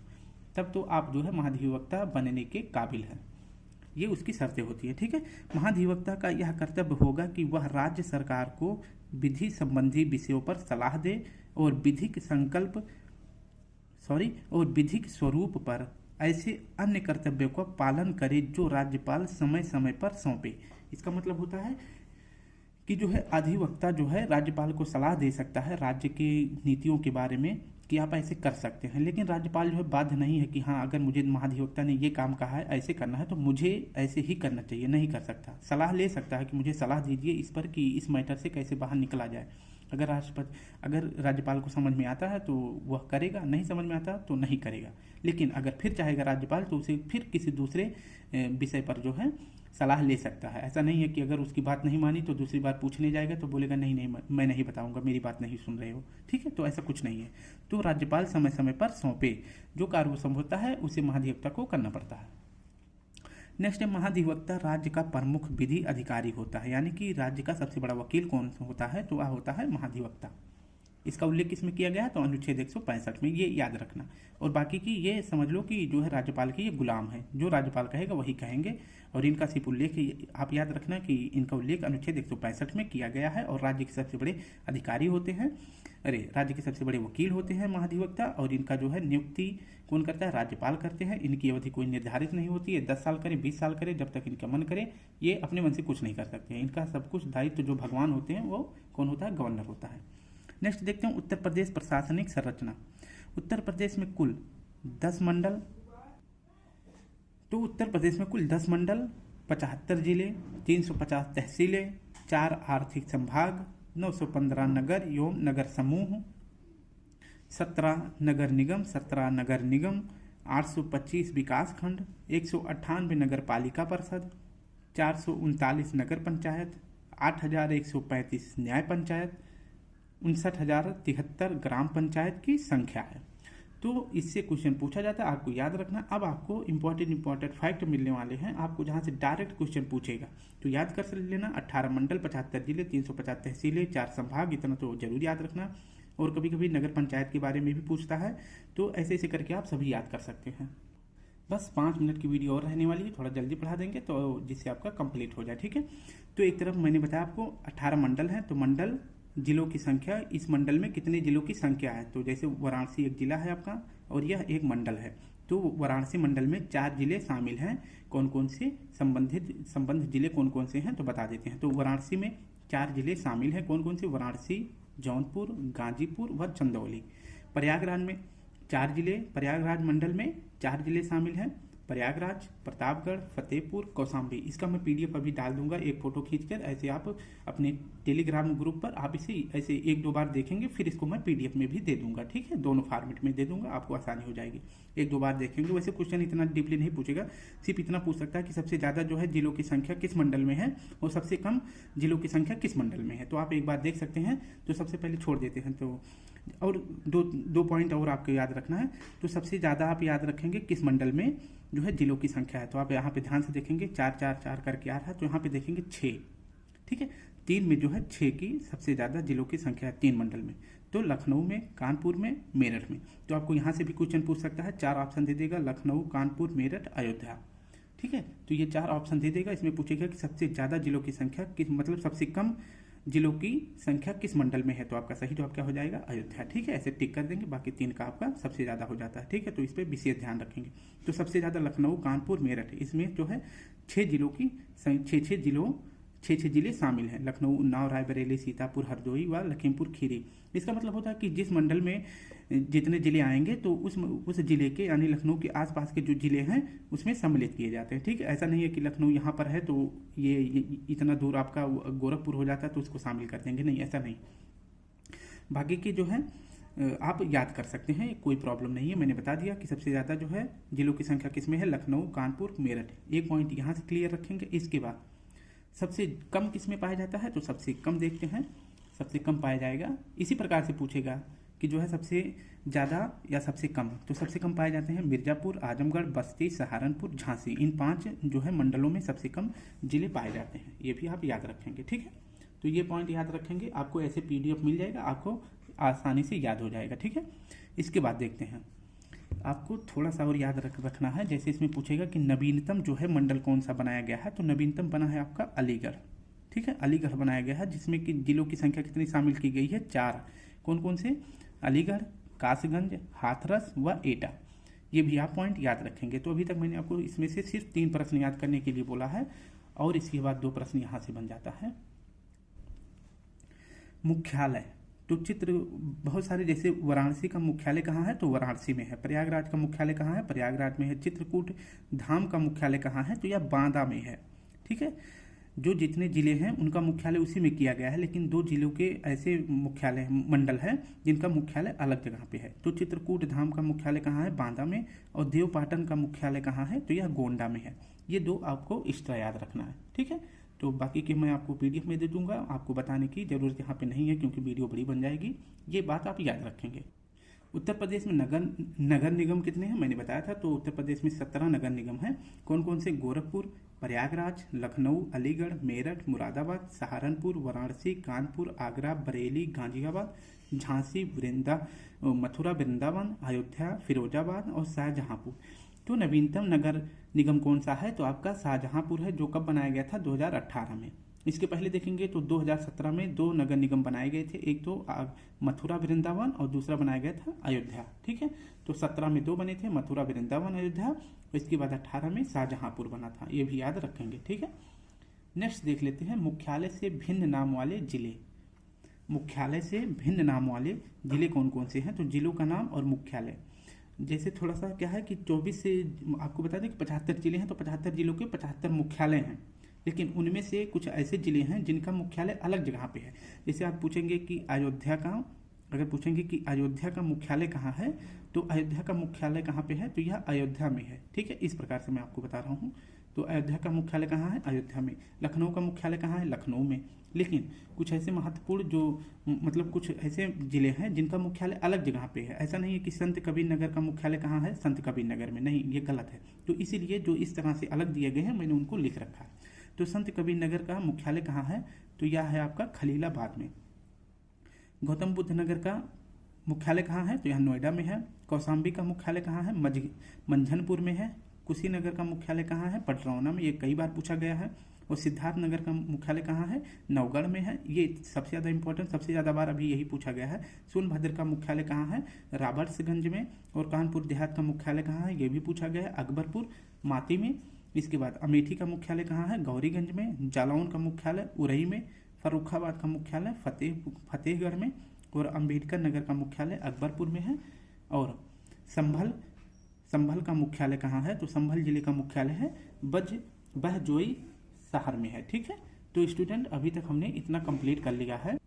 तब तो आप जो है महाधिवक्ता बनने के काबिल हैं। ये उसकी शर्तें होती है, ठीक है। महाधिवक्ता का यह कर्तव्य होगा कि वह राज्य सरकार को विधि संबंधी विषयों पर सलाह दे और विधिक स्वरूप पर ऐसे अन्य कर्तव्यों का पालन करे जो राज्यपाल समय समय पर सौंपे। इसका मतलब होता है कि जो है अधिवक्ता जो है राज्यपाल को सलाह दे सकता है राज्य की नीतियों के बारे में कि आप ऐसे कर सकते हैं, लेकिन राज्यपाल जो है बाध्य नहीं है कि हाँ अगर मुझे महाधिवक्ता ने ये काम कहा है ऐसे करना है तो मुझे ऐसे ही करना चाहिए, नहीं कर सकता। सलाह ले सकता है कि मुझे सलाह दीजिए इस पर कि इस मैटर से कैसे बाहर निकला जाए, अगर राज्यपाल को समझ में आता है तो वह करेगा, नहीं समझ में आता तो नहीं करेगा। लेकिन अगर फिर चाहेगा राज्यपाल तो उसे फिर किसी दूसरे विषय पर जो है सलाह ले सकता है। ऐसा नहीं है कि अगर उसकी बात नहीं मानी तो दूसरी बार पूछने जाएगा तो बोलेगा नहीं नहीं मैं नहीं बताऊंगा, मेरी बात नहीं सुन रहे हो। ठीक है, तो ऐसा कुछ नहीं है। तो राज्यपाल समय समय पर सौंपे जो कार्य संभवता है उसे महाधिवक्ता को करना पड़ता है। नेक्स्ट है महाधिवक्ता राज्य का प्रमुख विधि अधिकारी होता है, यानी कि राज्य का सबसे बड़ा वकील कौन होता है तो वह होता है महाधिवक्ता। इसका उल्लेख किसमें किया गया है तो अनुच्छेद 165 में, ये याद रखना। और बाकी की ये समझ लो कि जो है राज्यपाल के ये गुलाम है, जो राज्यपाल कहेगा वही कहेंगे। और इनका सिर्फ उल्लेख आप याद रखना कि इनका उल्लेख अनुच्छेद 165 में किया गया है। और राज्य के सबसे बड़े अधिकारी होते हैं, राज्य के सबसे बड़े वकील होते हैं महाधिवक्ता। और इनका जो है नियुक्ति कौन करता है, राज्यपाल करते हैं। इनकी अवधि कोई निर्धारित नहीं होती है, 10 साल करे 20 साल करे, जब तक इनका मन करे। ये अपने मन से कुछ नहीं कर सकते हैं। इनका सब कुछ दायित्व जो भगवान होते हैं वो कौन होता है, गवर्नर होता है। नेक्स्ट देखते हैं उत्तर प्रदेश प्रशासनिक संरचना। उत्तर प्रदेश में कुल 10 मंडल, तो उत्तर प्रदेश में कुल 10 मंडल, 75 जिले, 350 तहसीलें, 4 आर्थिक संभाग, 915 नगर एवं नगर समूह, 17 नगर निगम, 17 नगर निगम, 825 विकास खंड, 198 नगर पालिका परिषद, 439 नगर पंचायत, 8135 न्याय पंचायत, 59,073 ग्राम पंचायत की संख्या है। तो इससे क्वेश्चन पूछा जाता है, आपको याद रखना। अब आपको इंपॉर्टेंट फैक्ट मिलने वाले हैं आपको, जहां से डायरेक्ट क्वेश्चन पूछेगा तो याद कर लेना। 18 मंडल, 75 जिले, 350 तहसीलें, 4 संभाग, इतना तो जरूर याद रखना। और कभी कभी नगर पंचायत के बारे में भी पूछता है, तो ऐसे ऐसे करके आप सभी याद कर सकते हैं। बस 5 मिनट की वीडियो और रहने वाली है, थोड़ा जल्दी पढ़ा देंगे तो जिससे आपका कंप्लीट हो जाए। ठीक है, तो एक तरफ मैंने बताया आपको 18 मंडल हैं, तो मंडल जिलों की संख्या, इस मंडल में कितने जिलों की संख्या है। तो जैसे वाराणसी एक जिला है आपका और यह एक मंडल है, तो वाराणसी मंडल में 4 जिले शामिल हैं। कौन कौन से संबंध जिले कौन कौन से हैं तो बता देते हैं। तो वाराणसी में 4 जिले शामिल हैं, कौन कौन से, वाराणसी, जौनपुर, गाजीपुर व चंदौली। प्रयागराज में 4 जिले, प्रयागराज मंडल में 4 जिले शामिल हैं, प्रयागराज, प्रतापगढ़, फतेहपुर, कौशाम्बी। इसका मैं पीडीएफ अभी डाल दूंगा, एक फोटो खींचकर। ऐसे आप अपने टेलीग्राम ग्रुप पर आप इसे ऐसे 1-2 बार देखेंगे, फिर इसको मैं पीडीएफ में भी दे दूंगा। ठीक है, दोनों फॉर्मेट में दे दूंगा, आपको आसानी हो जाएगी। 1-2 बार देखेंगे। वैसे क्वेश्चन इतना डीपली नहीं पूछेगा, सिर्फ इतना पूछ सकता है कि सबसे ज़्यादा जो है जिलों की संख्या किस मंडल में है और सबसे कम जिलों की संख्या किस मंडल में है। तो आप एक बार देख सकते हैं। तो सबसे पहले छोड़ देते हैं, तो और दो पॉइंट और आपको याद रखना है। तो सबसे ज़्यादा आप याद रखेंगे किस मंडल में जो है जिलों की संख्या है। तो आप यहाँ पे ध्यान से देखेंगे 4-4-4 करके आ रहा है, तो यहाँ पे देखेंगे 6। ठीक है, 3 में जो है 6 की सबसे ज़्यादा जिलों की संख्या है 3 मंडल में। तो लखनऊ में, कानपुर में, मेरठ में। तो आपको यहाँ से भी क्वेश्चन पूछ सकता है, 4 ऑप्शन दे देगा, लखनऊ, कानपुर, मेरठ, अयोध्या। ठीक है, तो ये 4 ऑप्शन दे देगा। इसमें पूछेगा कि सबसे ज़्यादा जिलों की संख्या किस, मतलब सबसे कम जिलों की संख्या किस मंडल में है। तो आपका सही जवाब क्या हो जाएगा, अयोध्या। ठीक है, ऐसे टिक कर देंगे, बाकी 3 का आपका सबसे ज़्यादा हो जाता है। ठीक है, तो इस पर विशेष ध्यान रखेंगे। तो सबसे ज़्यादा लखनऊ, कानपुर, मेरठ, इसमें जो है 6 जिलों की 6 जिले शामिल हैं, लखनऊ, उन्नाव, रायबरेली, सीतापुर, हरदोई व लखीमपुर खीरी। इसका मतलब होता है कि जिस मंडल में जितने जिले आएंगे तो उस जिले के, यानी लखनऊ के आसपास के जो जिले हैं उसमें सम्मिलित किए जाते हैं। ठीक है, ऐसा नहीं है कि लखनऊ यहाँ पर है तो ये इतना दूर आपका गोरखपुर हो जाता है तो उसको शामिल कर देंगे, नहीं, ऐसा नहीं। बाकी के जो है आप याद कर सकते हैं, कोई प्रॉब्लम नहीं है। मैंने बता दिया कि सबसे ज़्यादा जो है जिलों की संख्या किस में है, लखनऊ, कानपुर, मेरठ। एक पॉइंट यहाँ से क्लियर रखेंगे। इसके बाद सबसे कम किस में पाया जाता है, तो सबसे कम देखते हैं, सबसे कम पाया जाएगा। इसी प्रकार से पूछेगा कि जो है सबसे ज़्यादा या सबसे कम, तो सबसे कम पाए जाते हैं मिर्ज़ापुर, आजमगढ़, बस्ती, सहारनपुर, झांसी। इन 5 जो है मंडलों में सबसे कम जिले पाए जाते हैं। ये भी आप याद रखेंगे। ठीक है, तो ये पॉइंट याद रखेंगे, आपको ऐसे पीडीएफ मिल जाएगा, आपको आसानी से याद हो जाएगा। ठीक है, इसके बाद देखते हैं, आपको थोड़ा सा और याद रखना है। जैसे इसमें पूछेगा कि नवीनतम जो है मंडल कौन सा बनाया गया है, तो नवीनतम बना है आपका अलीगढ़। ठीक है, अलीगढ़ बनाया गया है, जिसमें कि जिलों की संख्या कितनी शामिल की गई है, 4। कौन कौन से, अलीगढ़, कासगंज, हाथरस व एटा। ये भी आप पॉइंट याद रखेंगे। तो अभी तक मैंने आपको इसमें से सिर्फ 3 प्रश्न याद करने के लिए बोला है, और इसके बाद 2 प्रश्न यहाँ से बन जाता है। मुख्यालय, तो चित्र बहुत सारे, जैसे वाराणसी का मुख्यालय कहाँ है, तो वाराणसी में है। प्रयागराज का मुख्यालय कहाँ है, प्रयागराज में है। चित्रकूट धाम का मुख्यालय कहाँ है, तो यह बांदा में है। ठीक है, जो जितने जिले हैं उनका मुख्यालय उसी में किया गया है, लेकिन 2 जिलों के ऐसे मुख्यालय मंडल है जिनका मुख्यालय अलग जगह पे है। तो चित्रकूट धाम का मुख्यालय कहाँ है? बांदा में। और देवपाटन का मुख्यालय कहाँ है? तो यह गोंडा में है। ये 2 आपको एक्स्ट्रा याद रखना है, ठीक है। तो बाकी के मैं आपको PDF में दे दूंगा, आपको बताने की जरूरत यहाँ पे नहीं है क्योंकि वीडियो बड़ी बन जाएगी। ये बात आप याद रखेंगे। उत्तर प्रदेश में नगर निगम कितने हैं मैंने बताया था। तो उत्तर प्रदेश में 17 नगर निगम हैं। कौन कौन से? गोरखपुर, प्रयागराज, लखनऊ, अलीगढ़, मेरठ, मुरादाबाद, सहारनपुर, वाराणसी, कानपुर, आगरा, बरेली, गाजियाबाद, झांसी, मथुरा, वृंदावन, अयोध्या, फिरोजाबाद और शाहजहांपुर। तो नवीनतम नगर निगम कौन सा है? तो आपका शाहजहांपुर है, जो कब बनाया गया था? 2018 में। इसके पहले देखेंगे तो 2017 में 2 नगर निगम बनाए गए थे, एक तो मथुरा वृंदावन और दूसरा बनाया गया था अयोध्या, ठीक है। तो 17 में 2 बने थे, मथुरा वृंदावन अयोध्या। इसके बाद 18 में शाहजहांपुर बना था, ये भी याद रखेंगे, ठीक है। नेक्स्ट देख लेते हैं मुख्यालय से भिन्न नाम वाले जिले। मुख्यालय से भिन्न नाम वाले जिले कौन कौन से हैं? तो जिलों का नाम और मुख्यालय। जैसे थोड़ा सा क्या है कि 24 से आपको बता दें कि 75 जिले हैं, तो 75 जिलों के 75 मुख्यालय हैं, लेकिन उनमें से कुछ ऐसे जिले हैं जिनका मुख्यालय अलग जगह पे है। जैसे आप पूछेंगे कि अयोध्या का मुख्यालय कहाँ है? तो अयोध्या का मुख्यालय कहाँ पे है? तो यह अयोध्या में है, ठीक है। इस प्रकार से मैं आपको बता रहा हूँ। तो अयोध्या का मुख्यालय कहाँ है? अयोध्या में। लखनऊ का मुख्यालय कहाँ है? लखनऊ में। लेकिन कुछ ऐसे महत्वपूर्ण जो मतलब कुछ ऐसे जिले हैं जिनका मुख्यालय अलग जगह पे है। ऐसा नहीं है कि संत कबीर नगर का मुख्यालय कहाँ है? संत कबीर नगर में। नहीं, ये गलत है। तो इसीलिए जो इस तरह से अलग दिए गए हैं मैंने उनको लिख रखा है। तो संत कबीर नगर का मुख्यालय कहाँ है? तो यह है आपका खलीलाबाद में। गौतम बुद्ध नगर का मुख्यालय कहाँ है? तो यह नोएडा में है। कौशाम्बी का मुख्यालय कहाँ है? मंझनपुर में है। कुशीनगर का मुख्यालय कहाँ है? पटरौना में। ये कई बार पूछा गया है। और सिद्धार्थ नगर का मुख्यालय कहाँ है? नवगढ़ में है। ये सबसे ज़्यादा इंपॉर्टेंट, सबसे ज़्यादा बार अभी यही पूछा गया है। सोनभद्र का मुख्यालय कहाँ है? रॉबर्ट्सगंज में। और कानपुर देहात का मुख्यालय कहाँ है? ये भी पूछा गया है, अकबरपुर माती में। इसके बाद अमेठी का मुख्यालय कहाँ है? गौरीगंज में। जालौन का मुख्यालय उरई में। फर्रुखाबाद का मुख्यालय फतेहगढ़ में। और अम्बेडकर नगर का मुख्यालय अकबरपुर में है। और संभल का मुख्यालय कहाँ है? तो संभल जिले का मुख्यालय है बहजोई शहर में है, ठीक है। तो स्टूडेंट अभी तक हमने इतना कंप्लीट कर लिया है।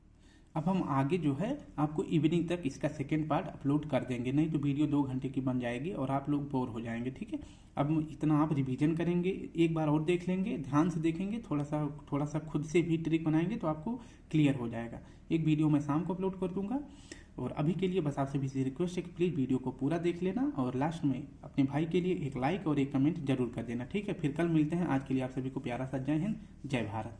अब हम आगे जो है आपको इवनिंग तक इसका सेकेंड पार्ट अपलोड कर देंगे, नहीं तो वीडियो 2 घंटे की बन जाएगी और आप लोग बोर हो जाएंगे, ठीक है। अब इतना आप रिवीजन करेंगे, एक बार और देख लेंगे, ध्यान से देखेंगे, थोड़ा सा खुद से भी ट्रिक बनाएंगे तो आपको क्लियर हो जाएगा। एक वीडियो मैं शाम को अपलोड कर दूंगा। और अभी के लिए बस आपसे भी रिक्वेस्ट है कि प्लीज़ वीडियो को पूरा देख लेना और लास्ट में अपने भाई के लिए एक लाइक और एक कमेंट जरूर कर देना, ठीक है। फिर कल मिलते हैं। आज के लिए आप सभी को प्यारा सा जय हिंद, जय भारत।